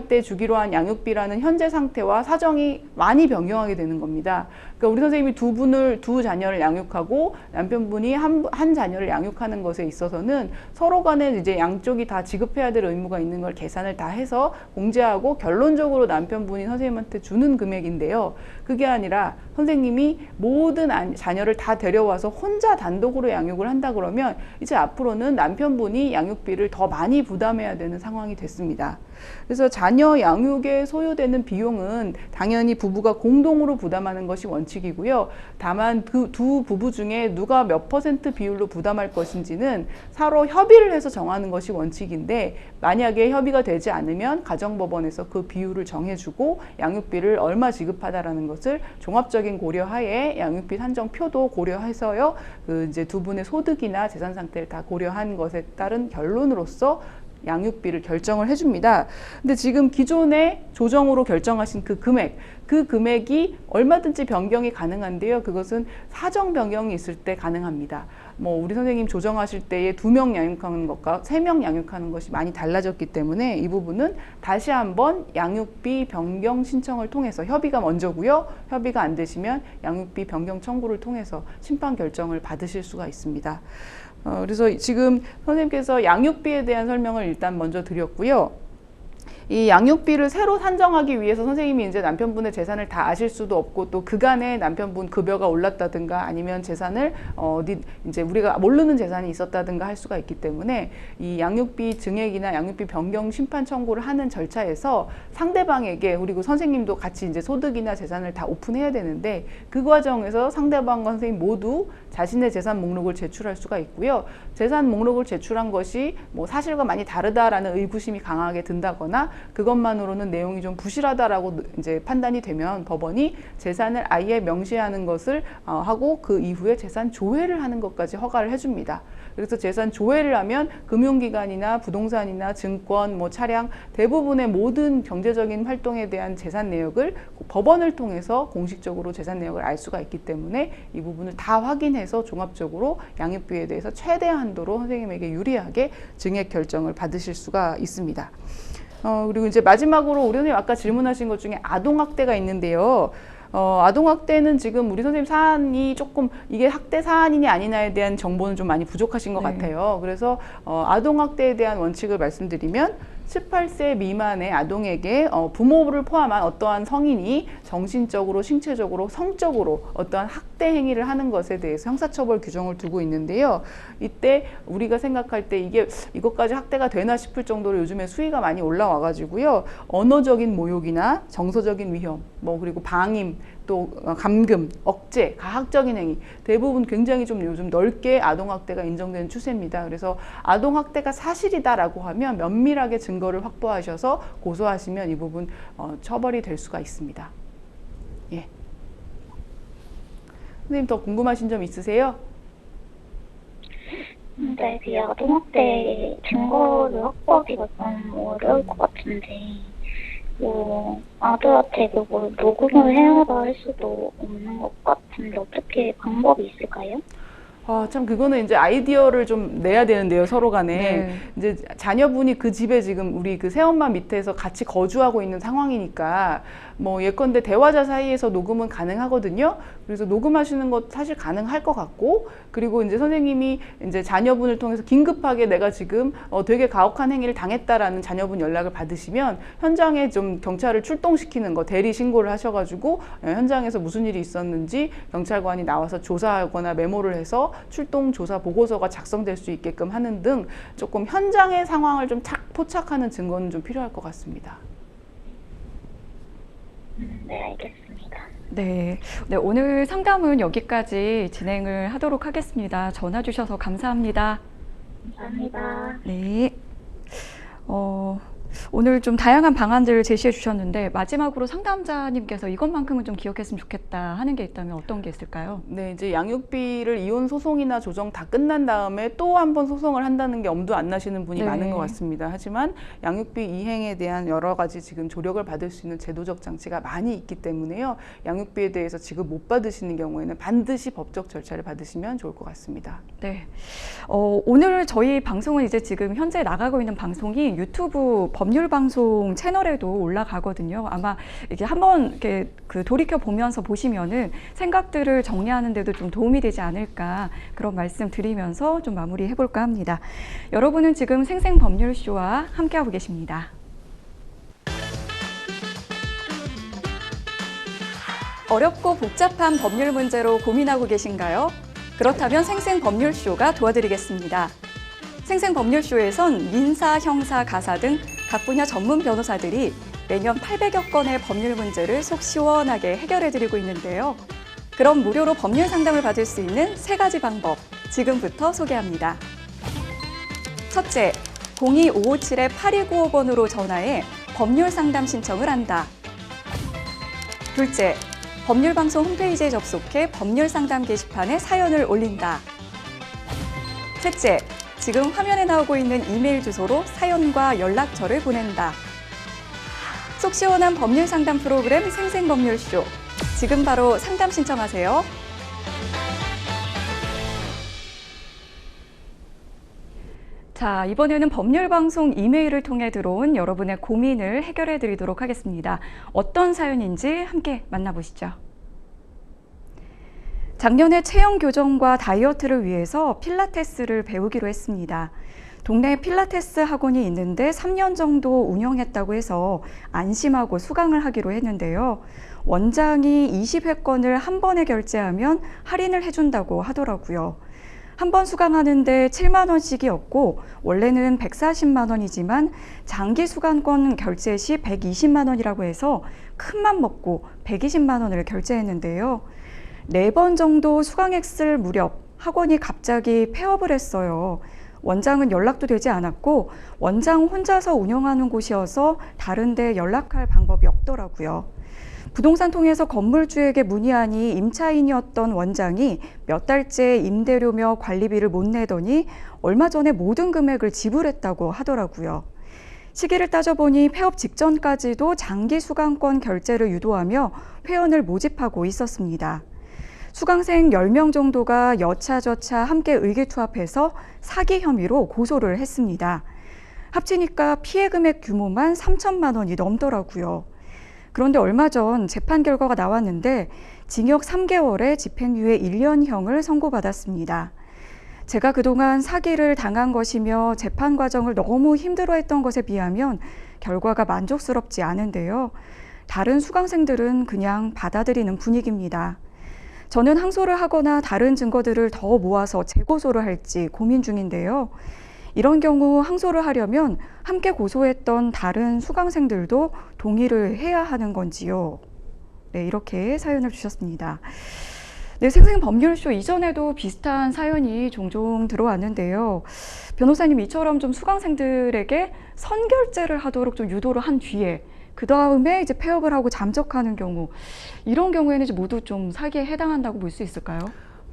[SPEAKER 2] 때 주기로 한 양육비라는 현재 상태와 사정이 많이 변경하게 되는 겁니다. 그러니까 우리 선생님이 두 자녀를 양육하고 남편분이 한 자녀를 양육하는 것에 있어서는 서로 간에 이제 양쪽이 다 지급해야 될 의무가 있는 걸 계산을 다 해서 공제하고 결론적으로 남편분이 선생님한테 주는 금액인데요. 그게 아니라 선생님이 모든 자녀를 다 데려와서 혼자 단독으로 양육을 한다 그러면 이제 앞으로는 남편분이 양육비를 더 많이 부담해야 되는 상황이 됐습니다. 그래서 자녀 양육에 소요되는 비용은 당연히 부부가 공동으로 부담하는 것이 원칙이고요. 다만 그 두 부부 중에 누가 몇 % 비율로 부담할 것인지는 서로 협의를 해서 정하는 것이 원칙인데 만약에 협의가 되지 않으면 가정법원에서 그 비율을 정해주고 양육비를 얼마 지급하다라는 것을 종합적인 고려하에 양육비 산정표도 고려해서요. 그 이제 두 분의 소득이나 재산 상태를 다 고려한 것에 따른 결론으로서 양육비를 결정을 해줍니다. 근데 지금 기존에 조정으로 결정하신 그 금액이 얼마든지 변경이 가능한데요. 그것은 사정 변경이 있을 때 가능합니다. 뭐 우리 선생님 조정하실 때에 2명 양육하는 것과 3명 양육하는 것이 많이 달라졌기 때문에 이 부분은 다시 한번 양육비 변경 신청을 통해서 협의가 먼저고요. 협의가 안 되시면 양육비 변경 청구를 통해서 심판 결정을 받으실 수가 있습니다. 그래서 지금 선생님께서 양육비에 대한 설명을 일단 먼저 드렸고요. 이 양육비를 새로 산정하기 위해서 선생님이 이제 남편분의 재산을 다 아실 수도 없고 또 그간에 남편분 급여가 올랐다든가 아니면 재산을 이제 우리가 모르는 재산이 있었다든가 할 수가 있기 때문에 이 양육비 증액이나 양육비 변경 심판 청구를 하는 절차에서 상대방에게 그리고 선생님도 같이 이제 소득이나 재산을 다 오픈해야 되는데 그 과정에서 상대방과 선생님 모두 자신의 재산 목록을 제출할 수가 있고요. 재산 목록을 제출한 것이 뭐 사실과 많이 다르다라는 의구심이 강하게 든다거나 그것만으로는 내용이 좀 부실하다라고 이제 판단이 되면 법원이 재산을 아예 명시하는 것을 하고 그 이후에 재산 조회를 하는 것까지 허가를 해줍니다. 그래서 재산 조회를 하면 금융기관이나 부동산이나 증권, 뭐 차량 대부분의 모든 경제적인 활동에 대한 재산 내역을 법원을 통해서 공식적으로 재산 내역을 알 수가 있기 때문에 이 부분을 다 확인해서 종합적으로 양육비에 대해서 최대 한도로 선생님에게 유리하게 증액 결정을 받으실 수가 있습니다. 그리고 이제 마지막으로 우리 선생님 아까 질문하신 것 중에 아동학대가 있는데요. 아동학대는 지금 우리 선생님 사안이 조금 이게 학대 사안이냐 아니냐에 대한 정보는 좀 많이 부족하신 것 같아요. 그래서 아동학대에 대한 원칙을 말씀드리면 18세 미만의 아동에게 부모를 포함한 어떠한 성인이 정신적으로, 신체적으로, 성적으로 어떠한 학대 행위를 하는 것에 대해서 형사처벌 규정을 두고 있는데요. 이때 우리가 생각할 때 이것까지 학대가 되나 싶을 정도로 요즘에 수위가 많이 올라와가지고요. 언어적인 모욕이나 정서적인 위험, 뭐 그리고 방임, 또 감금, 억제, 가학적인 행위 대부분 굉장히 좀 요즘 넓게 아동학대가 인정되는 추세입니다. 그래서 아동학대가 사실이다라고 하면 면밀하게 증거를 확보하셔서 고소하시면 이 부분 처벌이 될 수가 있습니다. 예. 선생님 더 궁금하신 점 있으세요?
[SPEAKER 3] 근데 그 아동학대 증거를 확보하기가 좀 어려울 것 같은데 뭐 아들한테 그걸 녹음을 해오라 할 수도 없는 것 같은데 어떻게 방법이 있을까요?
[SPEAKER 2] 참 그거는 이제 아이디어를 좀 내야 되는데요, 서로 간에.
[SPEAKER 1] 네.
[SPEAKER 2] 이제 자녀분이 그 집에 지금 우리 그 새엄마 밑에서 같이 거주하고 있는 상황이니까 뭐 예컨대 대화자 사이에서 녹음은 가능하거든요. 그래서 녹음하시는 것 사실 가능할 것 같고, 그리고 이제 선생님이 이제 자녀분을 통해서 긴급하게 내가 지금 되게 가혹한 행위를 당했다라는 자녀분 연락을 받으시면 현장에 좀 경찰을 출동시키는 거, 대리 신고를 하셔가지고 현장에서 무슨 일이 있었는지 경찰관이 나와서 조사하거나 메모를 해서 출동 조사 보고서가 작성될 수 있게끔 하는 등 조금 현장의 상황을 좀 포착하는 증거는 좀 필요할 것 같습니다.
[SPEAKER 3] 네, 알겠습니다.
[SPEAKER 1] 네. 네, 오늘 상담은 여기까지 진행을 하도록 하겠습니다. 전화 주셔서 감사합니다.
[SPEAKER 3] 감사합니다.
[SPEAKER 1] 네. 오늘 좀 다양한 방안들을 제시해 주셨는데 마지막으로 상담자님께서 이것만큼은 좀 기억했으면 좋겠다 하는 게 있다면 어떤 게 있을까요?
[SPEAKER 2] 네, 이제 양육비를 이혼 소송이나 조정 다 끝난 다음에 또 한 번 소송을 한다는 게 엄두 안 나시는 분이
[SPEAKER 1] 네.
[SPEAKER 2] 많은 것 같습니다. 하지만 양육비 이행에 대한 여러 가지 지금 조력을 받을 수 있는 제도적 장치가 많이 있기 때문에요. 양육비에 대해서 지급 못 받으시는 경우에는 반드시 법적 절차를 받으시면 좋을 것 같습니다.
[SPEAKER 1] 네. 오늘 저희 방송은 이제 지금 현재 나가고 있는 방송이 유튜브 법률 방송 채널에도 올라가거든요. 아마 이게 한번 이렇게 돌이켜 보면서 보시면은 생각들을 정리하는 데도 좀 도움이 되지 않을까 그런 말씀 드리면서 좀 마무리해 볼까 합니다. 여러분은 지금 생생법률쇼와 함께하고 계십니다. 어렵고 복잡한 법률 문제로 고민하고 계신가요? 그렇다면 생생법률쇼가 도와드리겠습니다. 생생법률쇼에선 민사, 형사, 가사 등 각 분야 전문 변호사들이 매년 800여 건의 법률 문제를 속 시원하게 해결해드리고 있는데요. 그럼 무료로 법률 상담을 받을 수 있는 3가지 방법, 지금부터 소개합니다. 첫째, 02-557-8295번으로 전화해 법률 상담 신청을 한다. 둘째, 법률방송 홈페이지에 접속해 법률 상담 게시판에 사연을 올린다. 셋째, 지금 화면에 나오고 있는 이메일 주소로 사연과 연락처를 보낸다. 속 시원한 법률 상담 프로그램 생생법률쇼. 지금 바로 상담 신청하세요. 자, 이번에는 법률방송 이메일을 통해 들어온 여러분의 고민을 해결해 드리도록 하겠습니다. 어떤 사연인지 함께 만나보시죠. 작년에 체형 교정과 다이어트를 위해서 필라테스를 배우기로 했습니다. 동네에 필라테스 학원이 있는데 3년 정도 운영했다고 해서 안심하고 수강을 하기로 했는데요. 원장이 20회권을 한 번에 결제하면 할인을 해준다고 하더라고요. 한 번 수강하는데 7만 원씩이었고 원래는 140만 원이지만 장기 수강권 결제 시 120만 원이라고 해서 큰맘 먹고 120만 원을 결제했는데요. 4번 정도 수강했을 무렵 학원이 갑자기 폐업을 했어요. 원장은 연락도 되지 않았고 원장 혼자서 운영하는 곳이어서 다른 데 연락할 방법이 없더라고요. 부동산 통해서 건물주에게 문의하니 임차인이었던 원장이 몇 달째 임대료며 관리비를 못 내더니 얼마 전에 모든 금액을 지불했다고 하더라고요. 시기를 따져보니 폐업 직전까지도 장기 수강권 결제를 유도하며 회원을 모집하고 있었습니다. 수강생 10명 정도가 여차저차 함께 의기투합해서 사기 혐의로 고소를 했습니다. 합치니까 피해 금액 규모만 3천만 원이 넘더라고요. 그런데 얼마 전 재판 결과가 나왔는데 징역 3개월에 집행유예 1년형을 선고받았습니다. 제가 그동안 사기를 당한 것이며 재판 과정을 너무 힘들어했던 것에 비하면 결과가 만족스럽지 않은데요. 다른 수강생들은 그냥 받아들이는 분위기입니다. 저는 항소를 하거나 다른 증거들을 더 모아서 재고소를 할지 고민 중인데요. 이런 경우 항소를 하려면 함께 고소했던 다른 수강생들도 동의를 해야 하는 건지요? 네, 이렇게 사연을 주셨습니다. 네, 생생법률쇼 이전에도 비슷한 사연이 종종 들어왔는데요. 변호사님 이처럼 좀 수강생들에게 선결제를 하도록 좀 유도를 한 뒤에 그 다음에 이제 폐업을 하고 잠적하는 경우, 이런 경우에는 이제 모두 좀 사기에 해당한다고 볼 수 있을까요?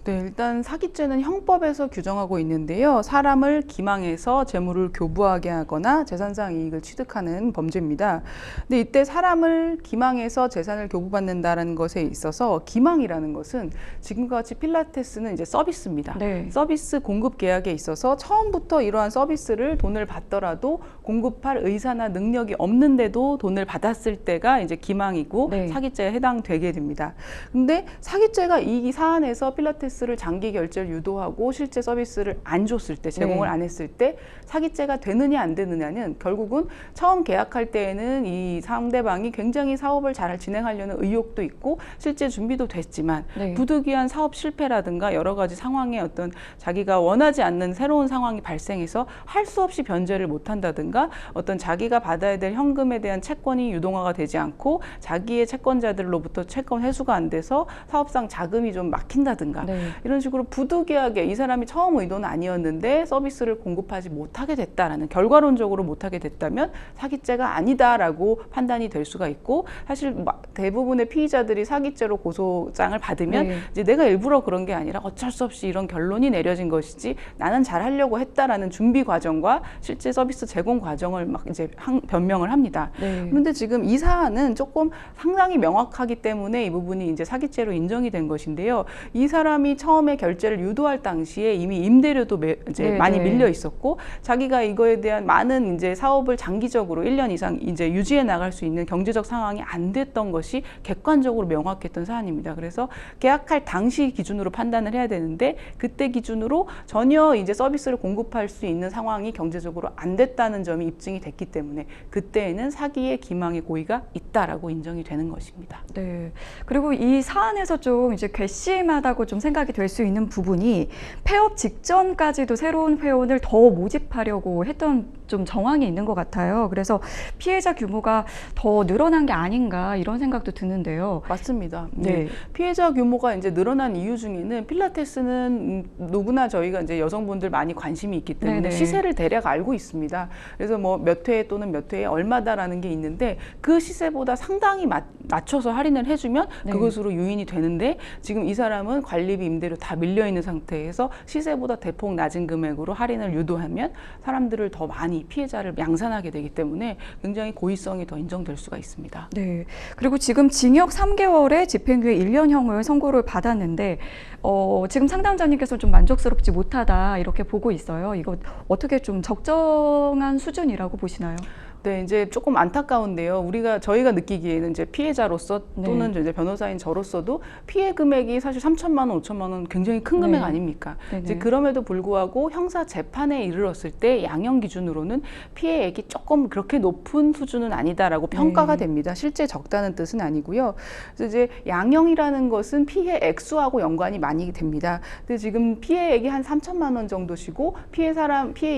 [SPEAKER 2] 네, 일단 사기죄는 형법에서 규정하고 있는데요. 사람을 기망해서 재물을 교부하게 하거나 재산상 이익을 취득하는 범죄입니다. 근데 이때 사람을 기망해서 재산을 교부받는다는 것에 있어서 기망이라는 것은 지금과 같이 필라테스는 이제 서비스입니다.
[SPEAKER 1] 네.
[SPEAKER 2] 서비스 공급 계약에 있어서 처음부터 이러한 서비스를 돈을 받더라도 공급할 의사나 능력이 없는데도 돈을 받았을 때가 이제 기망이고
[SPEAKER 1] 네.
[SPEAKER 2] 사기죄에 해당되게 됩니다. 근데 사기죄가 이 사안에서 필라테스 서비스를 장기 결제를 유도하고 실제 서비스를 안 줬을 때, 제공을
[SPEAKER 1] 네.
[SPEAKER 2] 안 했을 때 사기죄가 되느냐 안 되느냐는 결국은 처음 계약할 때에는 이 상대방이 굉장히 사업을 잘 진행하려는 의욕도 있고 실제 준비도 됐지만
[SPEAKER 1] 네.
[SPEAKER 2] 부득이한 사업 실패라든가 여러 가지 상황에 어떤 자기가 원하지 않는 새로운 상황이 발생해서 할 수 없이 변제를 못 한다든가 어떤 자기가 받아야 될 현금에 대한 채권이 유동화가 되지 않고 자기의 채권자들로부터 채권 회수가 안 돼서 사업상 자금이 좀 막힌다든가
[SPEAKER 1] 네.
[SPEAKER 2] 이런 식으로 부득이하게 이 사람이 처음 의도는 아니었는데 서비스를 공급하지 못하게 됐다라는, 결과론적으로 못하게 됐다면 사기죄가 아니다라고 판단이 될 수가 있고, 사실 대부분의 피의자들이 사기죄로 고소장을 받으면
[SPEAKER 1] 네.
[SPEAKER 2] 이제 내가 일부러 그런 게 아니라 어쩔 수 없이 이런 결론이 내려진 것이지 나는 잘 하려고 했다라는 준비 과정과 실제 서비스 제공 과정을 막 이제 변명을 합니다.
[SPEAKER 1] 네.
[SPEAKER 2] 그런데 지금 이 사안은 조금 상당히 명확하기 때문에 이 부분이 이제 사기죄로 인정이 된 것인데요. 이 사람이 처음에 결제를 유도할 당시에 이미 임대료도 이제
[SPEAKER 1] 네,
[SPEAKER 2] 많이
[SPEAKER 1] 네.
[SPEAKER 2] 밀려 있었고 자기가 이거에 대한 많은 이제 사업을 장기적으로 1년 이상 이제 유지해 나갈 수 있는 경제적 상황이 안 됐던 것이 객관적으로 명확했던 사안입니다. 그래서 계약할 당시 기준으로 판단을 해야 되는데 그때 기준으로 전혀 이제 서비스를 공급할 수 있는 상황이 경제적으로 안 됐다는 점이 입증이 됐기 때문에 그때에는 사기의 기망의 고의가 있다라고 인정이 되는 것입니다.
[SPEAKER 1] 네. 그리고 이 사안에서 좀 이제 괘씸하다고 좀 생각이 될 수 있는 부분이 폐업 직전까지도 새로운 회원을 더 모집하려고 했던 좀 정황이 있는 것 같아요. 그래서 피해자 규모가 더 늘어난 게 아닌가 이런 생각도 드는데요.
[SPEAKER 2] 맞습니다.
[SPEAKER 1] 네.
[SPEAKER 2] 피해자 규모가 이제 늘어난 이유 중에는 필라테스는 누구나 저희가 이제 여성분들 많이 관심이 있기 때문에
[SPEAKER 1] 네네.
[SPEAKER 2] 시세를 대략 알고 있습니다. 그래서 뭐 몇 회 또는 몇 회에 얼마다라는 게 있는데 그 시세보다 상당히 맞춰서 할인을 해주면
[SPEAKER 1] 네.
[SPEAKER 2] 그것으로 유인이 되는데 지금 이 사람은 관리비 임대료 다 밀려 있는 상태에서 시세보다 대폭 낮은 금액으로 할인을 유도하면 사람들을 더 많이 피해자를 양산하게 되기 때문에 굉장히 고의성이 더 인정될 수가 있습니다.
[SPEAKER 1] 네. 그리고 지금 징역 3개월에 집행유예 1년형을 선고를 받았는데 지금 상담자님께서 좀 만족스럽지 못하다 이렇게 보고 있어요. 이거 어떻게 좀 적정한 수준이라고 보시나요?
[SPEAKER 2] 네, 이제 조금 안타까운데요. 저희가 느끼기에는 이제 피해자로서 또는 이제 변호사인 저로서도 피해 금액이 사실 3천만 원, 5천만 원 굉장히 큰 금액
[SPEAKER 1] 네.
[SPEAKER 2] 아닙니까?
[SPEAKER 1] 네네.
[SPEAKER 2] 이제 그럼에도 불구하고 형사 재판에 이르렀을 때 양형 기준으로는 피해액이 조금 그렇게 높은 수준은 아니다라고 평가가
[SPEAKER 1] 네.
[SPEAKER 2] 됩니다. 실제 적다는 뜻은 아니고요. 그래서 이제 양형이라는 것은 피해 액수하고 연관이 많이 됩니다. 근데 지금 피해액이 한 3천만 원 정도시고 피해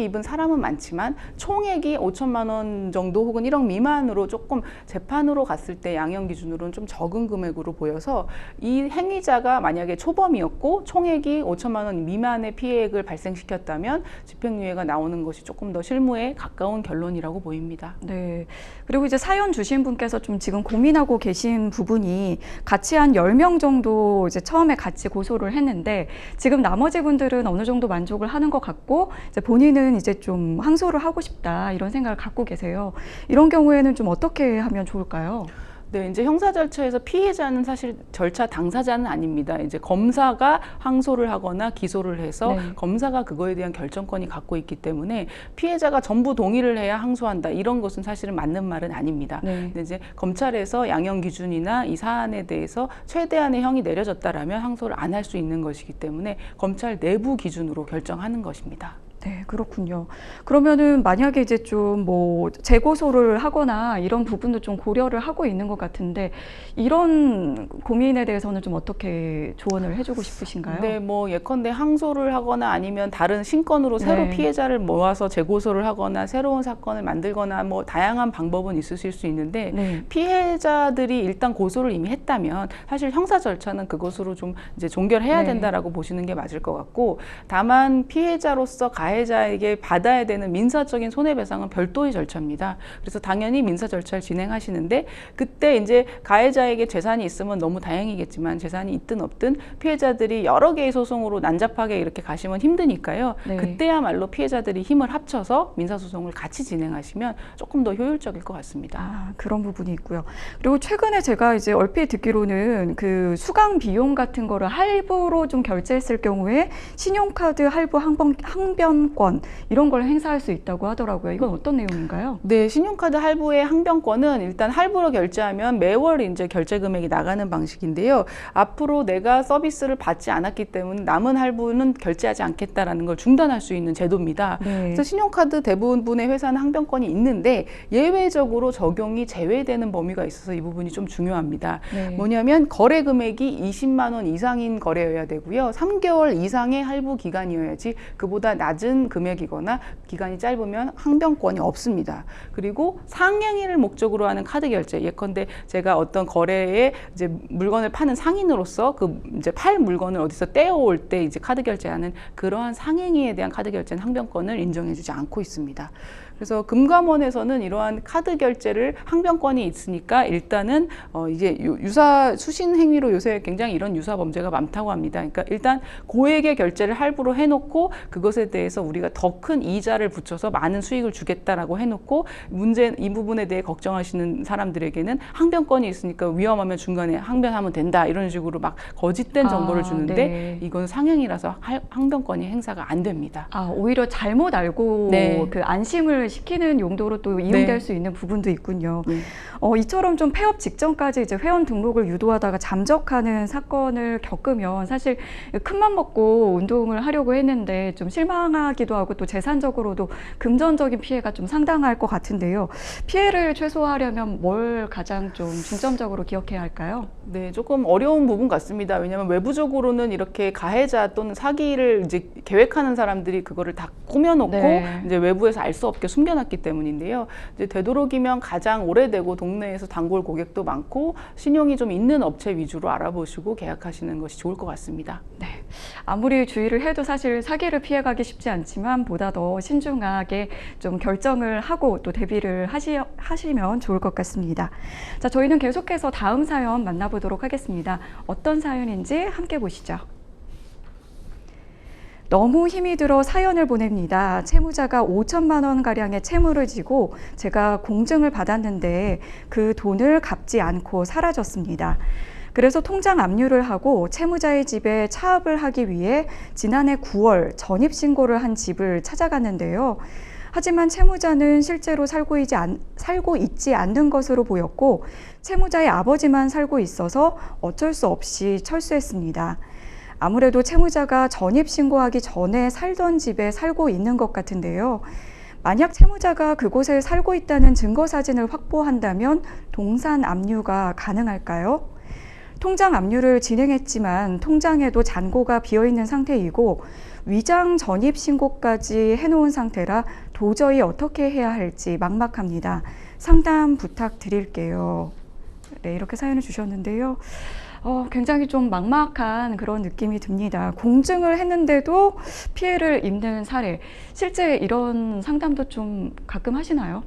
[SPEAKER 2] 입은 사람은 많지만 총액이 5천만 원 정도 혹은 1억 미만으로 조금 재판으로 갔을 때 양형 기준으로는 좀 적은 금액으로 보여서 이 행위자가 만약에 초범이었고 총액이 5천만 원 미만의 피해액을 발생시켰다면 집행유예가 나오는 것이 조금 더 실무에 가까운 결론이라고 보입니다.
[SPEAKER 1] 네. 그리고 이제 사연 주신 분께서 좀 지금 고민하고 계신 부분이 같이 한 10명 정도 이제 처음에 같이 고소를 했는데 지금 나머지 분들은 어느 정도 만족을 하는 것 같고 이제 본인은 이제 좀 항소를 하고 싶다 이런 생각을 갖고 계세요. 이런 경우에는 좀 어떻게 하면 좋을까요?
[SPEAKER 2] 네, 이제 형사 절차에서 피해자는 사실 절차 당사자는 아닙니다. 이제 검사가 항소를 하거나 기소를 해서
[SPEAKER 1] 네.
[SPEAKER 2] 검사가 그거에 대한 결정권이 갖고 있기 때문에 피해자가 전부 동의를 해야 항소한다. 이런 것은 사실은 맞는 말은 아닙니다.
[SPEAKER 1] 네.
[SPEAKER 2] 근데 이제 검찰에서 양형 기준이나 이 사안에 대해서 최대한의 형이 내려졌다라면 항소를 안 할 수 있는 것이기 때문에 검찰 내부 기준으로 결정하는 것입니다.
[SPEAKER 1] 네, 그렇군요. 그러면은 만약에 이제 좀 뭐 재고소를 하거나 이런 부분도 좀 고려를 하고 있는 것 같은데 이런 고민에 대해서는 좀 어떻게 조언을 해주고 싶으신가요?
[SPEAKER 2] 네, 뭐 예컨대 항소를 하거나 아니면 다른 신건으로 새로
[SPEAKER 1] 네.
[SPEAKER 2] 피해자를 모아서 재고소를 하거나 새로운 사건을 만들거나 뭐 다양한 방법은 있으실 수 있는데
[SPEAKER 1] 네.
[SPEAKER 2] 피해자들이 일단 고소를 이미 했다면 사실 형사 절차는 그것으로 좀 이제 종결해야
[SPEAKER 1] 네.
[SPEAKER 2] 된다라고 보시는 게 맞을 것 같고 다만 피해자로서 가해자에게 받아야 되는 민사적인 손해배상은 별도의 절차입니다. 그래서 당연히 민사 절차를 진행하시는데 그때 이제 가해자에게 재산이 있으면 너무 다행이겠지만 재산이 있든 없든 피해자들이 여러 개의 소송으로 난잡하게 이렇게 가시면 힘드니까요.
[SPEAKER 1] 네.
[SPEAKER 2] 그때야말로 피해자들이 힘을 합쳐서 민사소송을 같이 진행하시면 조금 더 효율적일 것 같습니다.
[SPEAKER 1] 아, 그런 부분이 있고요. 그리고 최근에 제가 이제 얼핏 듣기로는 그 수강 비용 같은 거를 할부로 좀 결제했을 경우에 신용카드 할부 항변 항변권 이런 걸 행사할 수 있다고 하더라고요. 이건 어떤 내용인가요?
[SPEAKER 2] 네, 신용카드 할부의 항변권은 일단 할부로 결제하면 매월 이제 결제 금액이 나가는 방식인데요. 앞으로 내가 서비스를 받지 않았기 때문에 남은 할부는 결제하지 않겠다라는 걸 중단할 수 있는 제도입니다.
[SPEAKER 1] 네.
[SPEAKER 2] 그래서 신용카드 대부분의 회사는 항변권이 있는데 예외적으로 적용이 제외되는 범위가 있어서 이 부분이 좀 중요합니다.
[SPEAKER 1] 네.
[SPEAKER 2] 뭐냐면 거래 금액이 20만 원 이상인 거래여야 되고요. 3개월 이상의 할부 기간이어야지 그보다 낮은 금액이거나 기간이 짧으면 항변권이 없습니다. 그리고 상행위를 목적으로 하는 카드 결제, 예컨대 제가 어떤 거래에 이제 물건을 파는 상인으로서 그 이제 팔 물건을 어디서 떼어올 때 이제 카드 결제하는 그러한 상행위에 대한 카드 결제는 항변권을 인정해주지 않고 있습니다. 그래서 금감원에서는 이러한 카드 결제를 항변권이 있으니까 일단은 이게 유사 수신 행위로 요새 굉장히 이런 유사 범죄가 많다고 합니다. 그러니까 일단 고액의 결제를 할부로 해놓고 그것에 대해서 우리가 더 큰 이자를 붙여서 많은 수익을 주겠다라고 해놓고 이 부분에 대해 걱정하시는 사람들에게는 항변권이 있으니까 위험하면 중간에 항변하면 된다 이런 식으로 막 거짓된 정보를 주는데
[SPEAKER 1] 네.
[SPEAKER 2] 이건 상행이라서 항변권이 행사가 안 됩니다.
[SPEAKER 1] 오히려 잘못 알고
[SPEAKER 2] 네.
[SPEAKER 1] 그 안심을 시키는 용도로 또 이용될
[SPEAKER 2] 네.
[SPEAKER 1] 수 있는 부분도 있군요.
[SPEAKER 2] 네.
[SPEAKER 1] 이처럼 좀 폐업 직전까지 이제 회원 등록을 유도하다가 잠적하는 사건을 겪으면 사실 큰맘 먹고 운동을 하려고 했는데 좀 실망하기도 하고 또 재산적으로도 금전적인 피해가 좀 상당할 것 같은데요. 피해를 최소화하려면 뭘 가장 좀 중점적으로 기억해야 할까요?
[SPEAKER 2] 네, 조금 어려운 부분 같습니다. 왜냐하면 외부적으로는 이렇게 가해자 또는 사기를 이제 계획하는 사람들이 그거를 다 꾸며놓고
[SPEAKER 1] 네.
[SPEAKER 2] 이제 외부에서 알 수 없게 숨겨놨기 때문인데요. 이제 되도록이면 가장 오래되고 동네에서 단골 고객도 많고 신용이 좀 있는 업체 위주로 알아보시고 계약하시는 것이 좋을 것 같습니다.
[SPEAKER 1] 네. 아무리 주의를 해도 사실 사기를 피해가기 쉽지 않지만 보다 더 신중하게 좀 결정을 하고 또 대비를 하시면 좋을 것 같습니다. 자, 저희는 계속해서 다음 사연 만나보도록 하겠습니다. 어떤 사연인지 함께 보시죠. 너무 힘이 들어 사연을 보냅니다. 채무자가 5천만 원 가량의 채무를 지고 제가 공증을 받았는데 그 돈을 갚지 않고 사라졌습니다. 그래서 통장 압류를 하고 채무자의 집에 차압을 하기 위해 지난해 9월 전입신고를 한 집을 찾아갔는데요. 하지만 채무자는 실제로 살고 있지 않는 것으로 보였고 채무자의 아버지만 살고 있어서 어쩔 수 없이 철수했습니다. 아무래도 채무자가 전입신고하기 전에 살던 집에 살고 있는 것 같은데요. 만약 채무자가 그곳에 살고 있다는 증거사진을 확보한다면 동산 압류가 가능할까요? 통장 압류를 진행했지만 통장에도 잔고가 비어있는 상태이고 위장 전입신고까지 해놓은 상태라 도저히 어떻게 해야 할지 막막합니다. 상담 부탁드릴게요. 네, 이렇게 사연을 주셨는데요. 굉장히 좀 막막한 그런 느낌이 듭니다. 공증을 했는데도 피해를 입는 사례, 실제 이런 상담도 좀 가끔 하시나요?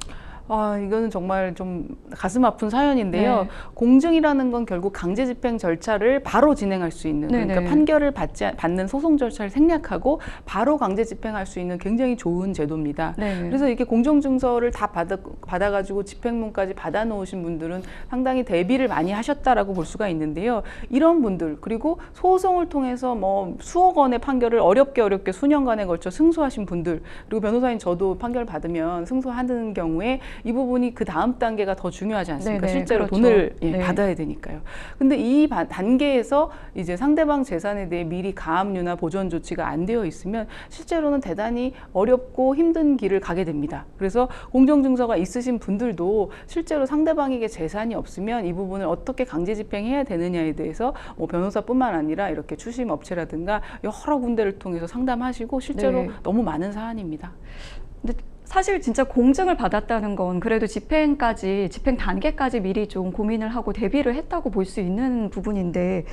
[SPEAKER 2] 이거는 정말 좀 가슴 아픈 사연인데요.
[SPEAKER 1] 네.
[SPEAKER 2] 공증이라는 건 결국 강제 집행 절차를 바로 진행할 수 있는, 그러니까
[SPEAKER 1] 네네.
[SPEAKER 2] 판결을 받는 소송 절차를 생략하고 바로 강제 집행할 수 있는 굉장히 좋은 제도입니다.
[SPEAKER 1] 네.
[SPEAKER 2] 그래서 이렇게 공정증서를 다 받아가지고 집행문까지 받아놓으신 분들은 상당히 대비를 많이 하셨다라고 볼 수가 있는데요. 이런 분들, 그리고 소송을 통해서 뭐 수억 원의 판결을 어렵게 수년간에 걸쳐 승소하신 분들, 그리고 변호사인 저도 판결 받으면 승소하는 경우에 이 부분이 그 다음 단계가 더 중요하지 않습니까?
[SPEAKER 1] 네네,
[SPEAKER 2] 실제로
[SPEAKER 1] 그렇죠.
[SPEAKER 2] 돈을
[SPEAKER 1] 네.
[SPEAKER 2] 받아야 되니까요. 근데 이 단계에서 이제 상대방 재산에 대해 미리 가압류나 보전 조치가 안 되어 있으면 실제로는 대단히 어렵고 힘든 길을 가게 됩니다. 그래서 공정증서가 있으신 분들도 실제로 상대방에게 재산이 없으면 이 부분을 어떻게 강제 집행해야 되느냐에 대해서 뭐 변호사뿐만 아니라 이렇게 추심 업체라든가 여러 군데를 통해서 상담하시고 실제로
[SPEAKER 1] 네.
[SPEAKER 2] 너무 많은 사안입니다.
[SPEAKER 1] 근데 사실 진짜 공증을 받았다는 건 그래도 집행 단계까지 미리 좀 고민을 하고 대비를 했다고 볼 수 있는 부분인데,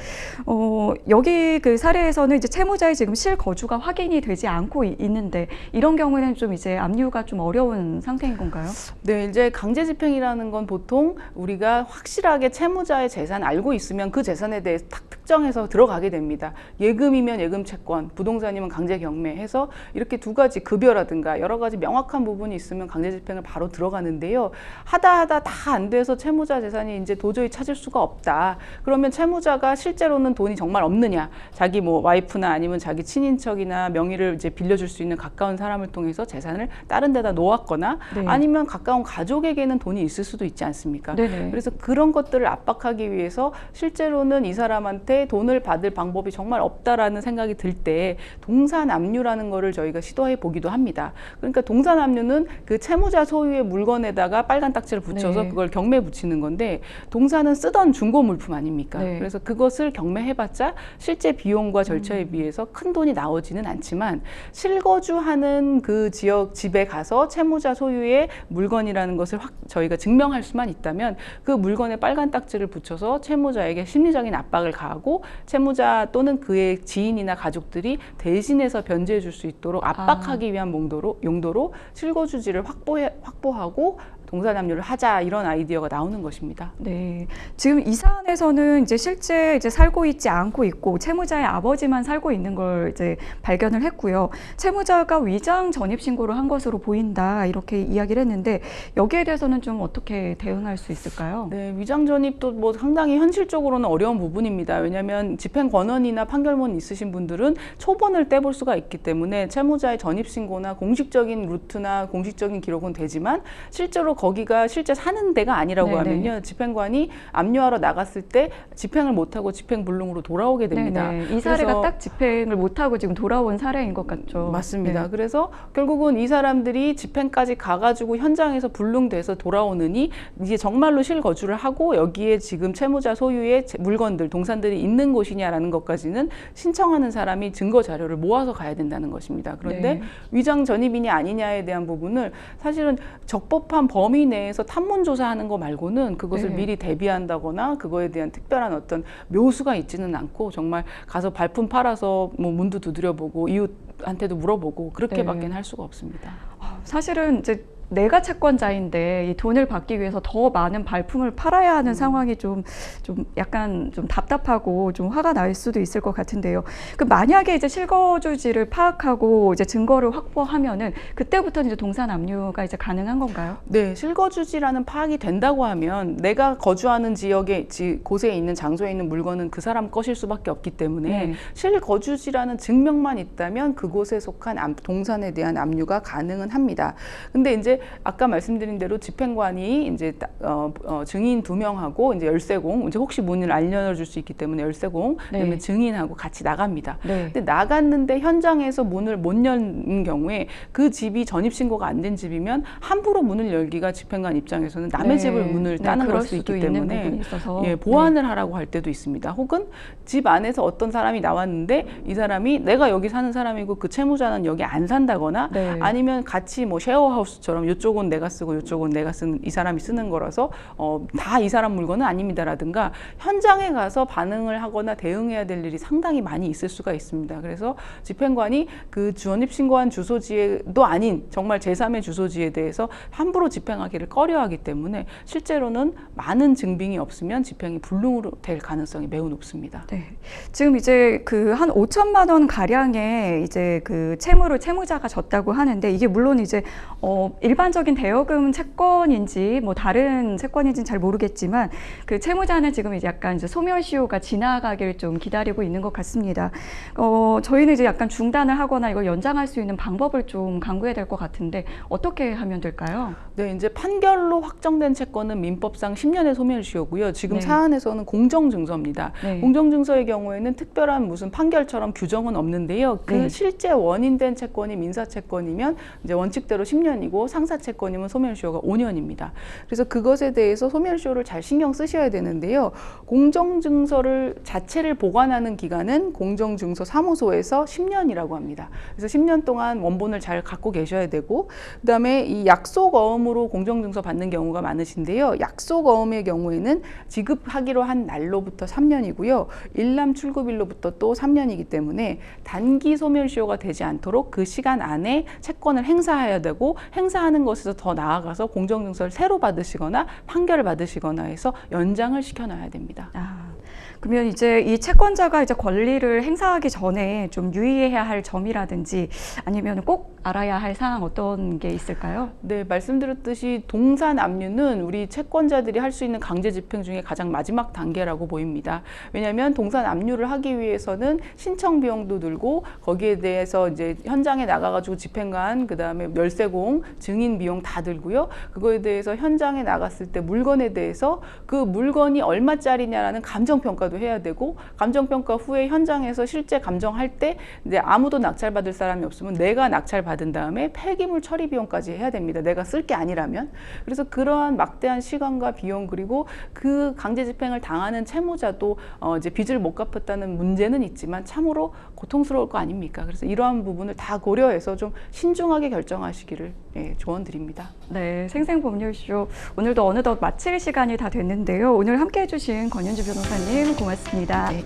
[SPEAKER 1] 여기 그 사례에서는 이제 채무자의 지금 실거주가 확인이 되지 않고 있는데 이런 경우에는 좀 이제 압류가 좀 어려운 상태인 건가요?
[SPEAKER 2] 네, 이제 강제 집행이라는 건 보통 우리가 확실하게 채무자의 재산 알고 있으면 그 재산에 대해서 딱 특정해서 들어가게 됩니다. 예금이면 예금 채권, 부동산이면 강제 경매 해서 이렇게 두 가지 급여라든가 여러 가지 명확한 부분이 있으면 강제 집행을 바로 들어가는데요. 하다 다 안 돼서 채무자 재산이 이제 도저히 찾을 수가 없다. 그러면 채무자가 실제로는 돈이 정말 없느냐? 자기 뭐 와이프나 아니면 자기 친인척이나 명의를 이제 빌려줄 수 있는 가까운 사람을 통해서 재산을 다른 데다 놓았거나
[SPEAKER 1] 네.
[SPEAKER 2] 아니면 가까운 가족에게는 돈이 있을 수도 있지 않습니까?
[SPEAKER 1] 네네.
[SPEAKER 2] 그래서 그런 것들을 압박하기 위해서 실제로는 이 사람한테 돈을 받을 방법이 정말 없다라는 생각이 들 때 동사남유라는 거를 저희가 시도해 보기도 합니다. 그러니까 동사남유는 그 채무자 소유의 물건에다가 빨간 딱지를 붙여서
[SPEAKER 1] 네.
[SPEAKER 2] 그걸 경매 붙이는 건데 동사는 쓰던 중고 물품 아닙니까?
[SPEAKER 1] 네.
[SPEAKER 2] 그래서 그것을 경매해봤자 실제 비용과 절차에 비해서 큰 돈이 나오지는 않지만 실거주하는 그 지역 집에 가서 채무자 소유의 물건이라는 것을 저희가 증명할 수만 있다면 그 물건에 빨간 딱지를 붙여서 채무자에게 심리적인 압박을 가하고 채무자 또는 그의 지인이나 가족들이 대신해서 변제해 줄 수 있도록 압박하기 위한 용도로 실거주지를 확보하고 동사남유를 하자 이런 아이디어가 나오는 것입니다.
[SPEAKER 1] 네. 지금 이 사안에서는 이제 실제 이제 살고 있지 않고 있고 채무자의 아버지만 살고 있는 걸 이제 발견을 했고요. 채무자가 위장 전입 신고를 한 것으로 보인다 이렇게 이야기를 했는데 여기에 대해서는 좀 어떻게 대응할 수 있을까요?
[SPEAKER 2] 네, 위장 전입도 뭐 상당히 현실적으로는 어려운 부분입니다. 왜냐하면 집행 권한이나 판결문 있으신 분들은 초본을 떼볼 수가 있기 때문에 채무자의 전입 신고나 공식적인 루트나 공식적인 기록은 되지만 실제로 거기가 실제 사는 데가 아니라고
[SPEAKER 1] 네네.
[SPEAKER 2] 하면요. 집행관이 압류하러 나갔을 때 집행을 못하고 집행불능으로 돌아오게 됩니다.
[SPEAKER 1] 네네. 이 사례가
[SPEAKER 2] 그래서
[SPEAKER 1] 딱 집행을 못하고 지금 돌아온 사례인 것 같죠.
[SPEAKER 2] 맞습니다.
[SPEAKER 1] 네.
[SPEAKER 2] 그래서 결국은 이 사람들이 집행까지 가가지고 현장에서 불능돼서 돌아오느니 이제 정말로 실거주를 하고 여기에 지금 채무자 소유의 물건들, 동산들이 있는 곳이냐라는 것까지는 신청하는 사람이 증거 자료를 모아서 가야 된다는 것입니다. 그런데
[SPEAKER 1] 네.
[SPEAKER 2] 위장 전입이냐 아니냐에 대한 부분을 사실은 적법한 범위 내에서 탐문 조사하는 거 말고는 그것을
[SPEAKER 1] 네.
[SPEAKER 2] 미리 대비한다거나 그거에 대한 특별한 어떤 묘수가 있지는 않고 정말 가서 발품 팔아서 뭐 문도 두드려보고 이웃한테도 물어보고 그렇게밖에 할 수가 없습니다.
[SPEAKER 1] 사실은 이제 내가 채권자인데 이 돈을 받기 위해서 더 많은 발품을 팔아야 하는 상황이 좀 약간 좀 답답하고 좀 화가 날 수도 있을 것 같은데요. 그 만약에 이제 실거주지를 파악하고 이제 증거를 확보하면은 그때부터는 이제 동사남유가 이제 가능한 건가요?
[SPEAKER 2] 네, 실거주지라는 파악이 된다고 하면 내가 거주하는 곳에 있는 장소에 있는 물건은 그 사람 것일 수밖에 없기 때문에
[SPEAKER 1] 네.
[SPEAKER 2] 실거주지라는 증명만 있다면 그곳에 속한 동산에 대한 압류가 가능은 합니다. 근데 이제 아까 말씀드린 대로 집행관이 이제 증인 2명하고 이제 열쇠공, 이제 혹시 문을 안 열어줄 수 있기 때문에 열쇠공,
[SPEAKER 1] 네.
[SPEAKER 2] 그다음에 증인하고 같이 나갑니다.
[SPEAKER 1] 네.
[SPEAKER 2] 근데 나갔는데 현장에서 문을 못 여는 경우에 그 집이 전입 신고가 안 된 집이면 함부로 문을 열기가 집행관 입장에서는 남의
[SPEAKER 1] 네.
[SPEAKER 2] 집을 문을 따는
[SPEAKER 1] 그럴
[SPEAKER 2] 걸 수
[SPEAKER 1] 수도
[SPEAKER 2] 있기
[SPEAKER 1] 있는
[SPEAKER 2] 때문에
[SPEAKER 1] 부분이 있어서.
[SPEAKER 2] 보완을 하라고 할 때도 있습니다. 혹은 집 안에서 어떤 사람이 나왔는데 이 사람이 내가 여기 사는 사람이고 그 채무자는 여기 안 산다거나
[SPEAKER 1] 네.
[SPEAKER 2] 아니면 같이 뭐 쉐어하우스처럼 이쪽은 내가 쓰고 이쪽은 내가 쓰는 이 사람이 쓰는 거라서 다 이 사람 물건은 아닙니다라든가 현장에 가서 반응을 하거나 대응해야 될 일이 상당히 많이 있을 수가 있습니다. 그래서 집행관이 그 전입 신고한 주소지도 아닌 정말 제3의 주소지에 대해서 함부로 집행하기를 꺼려하기 때문에 실제로는 많은 증빙이 없으면 집행이 불능으로 될 가능성이 매우 높습니다.
[SPEAKER 1] 네. 지금 이제 그 한 5천만 원 가량의 이제 그 채무를 채무자가 졌다고 하는데 이게 물론 이제 일반적인 대여금 채권인지 뭐 다른 채권인지는 잘 모르겠지만 그 채무자는 지금 이제 약간 이제 소멸시효가 지나가길 좀 기다리고 있는 것 같습니다. 저희는 이제 약간 중단을 하거나 이걸 연장할 수 있는 방법을 좀 강구해야 될 것 같은데 어떻게 하면 될까요?
[SPEAKER 2] 네, 이제 판결로 확정된 채권은 민법상 10년의 소멸시효고요. 지금
[SPEAKER 1] 네.
[SPEAKER 2] 사안에서는 공정증서입니다.
[SPEAKER 1] 네.
[SPEAKER 2] 공정증서의 경우에는 특별한 무슨 판결처럼 규정은 없는데요. 그
[SPEAKER 1] 네.
[SPEAKER 2] 실제 원인된 채권이 민사채권이면 이제 원칙대로 10년이고 상사채권이면 소멸시효가 5년입니다. 그래서 그것에 대해서 소멸시효를 잘 신경 쓰셔야 되는데요. 공정증서를 자체를 보관하는 기간은 공정증서 사무소에서 10년이라고 합니다. 그래서 10년 동안 원본을 잘 갖고 계셔야 되고 그다음에 이 약속어음으로 공정증서 받는 경우가 많으신데요. 약속어음의 경우에는 지급하기로 한 날로부터 3년이고요. 일람 출급일로부터 또 3년이기 때문에 단기 소멸시효가 되지 않도록 그 시간 안에 채권을 행사해야 되고 행사하는 것에서 더 나아가서 공정증서를 새로 받으시거나 판결을 받으시거나 해서 연장을 시켜놔야 됩니다.
[SPEAKER 1] 그러면 이제 이 채권자가 이제 권리를 행사하기 전에 좀 유의해야 할 점이라든지 아니면 꼭 알아야 할 사항 어떤 게 있을까요?
[SPEAKER 2] 네, 말씀드렸듯이 동산 압류는 우리 채권자들이 할 수 있는 강제 집행 중에 가장 마지막 단계라고 보입니다. 왜냐하면 동산 압류를 하기 위해서는 신청 비용도 들고 거기에 대해서 이제 현장에 나가가지고 집행관, 그다음에 열쇠공, 증인 비용 다 들고요. 그거에 대해서 현장에 나갔을 때 물건에 대해서 그 물건이 얼마짜리냐라는 감정평가도 해야 되고, 감정평가 후에 현장에서 실제 감정할 때 이제 아무도 낙찰받을 사람이 없으면 내가 낙찰받은 다음에 폐기물 처리 비용까지 해야 됩니다. 내가 쓸 게 아니라면. 그래서 그러한 막대한 시간과 비용, 그리고 그 강제 집행을 당하는 채무자도 이제 빚을 못 갚았다는 문제는 있지만 참으로 고통스러울 거 아닙니까? 그래서 이러한 부분을 다 고려해서 좀 신중하게 결정하시기를 조언드립니다.
[SPEAKER 1] 네, 생생법률쇼 오늘도 어느덧 마칠 시간이 다 됐는데요. 오늘 함께해 주신 권윤주 변호사님 고맙습니다.
[SPEAKER 2] 네.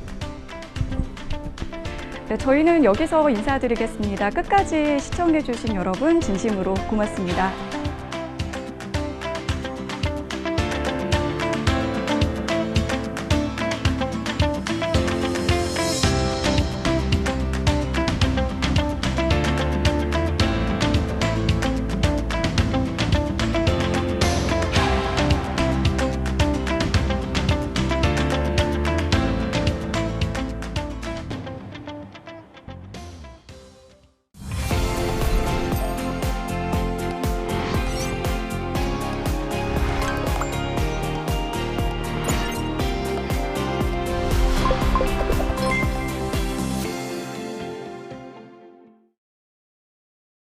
[SPEAKER 1] 네, 저희는 여기서 인사드리겠습니다. 끝까지 시청해 주신 여러분 진심으로 고맙습니다.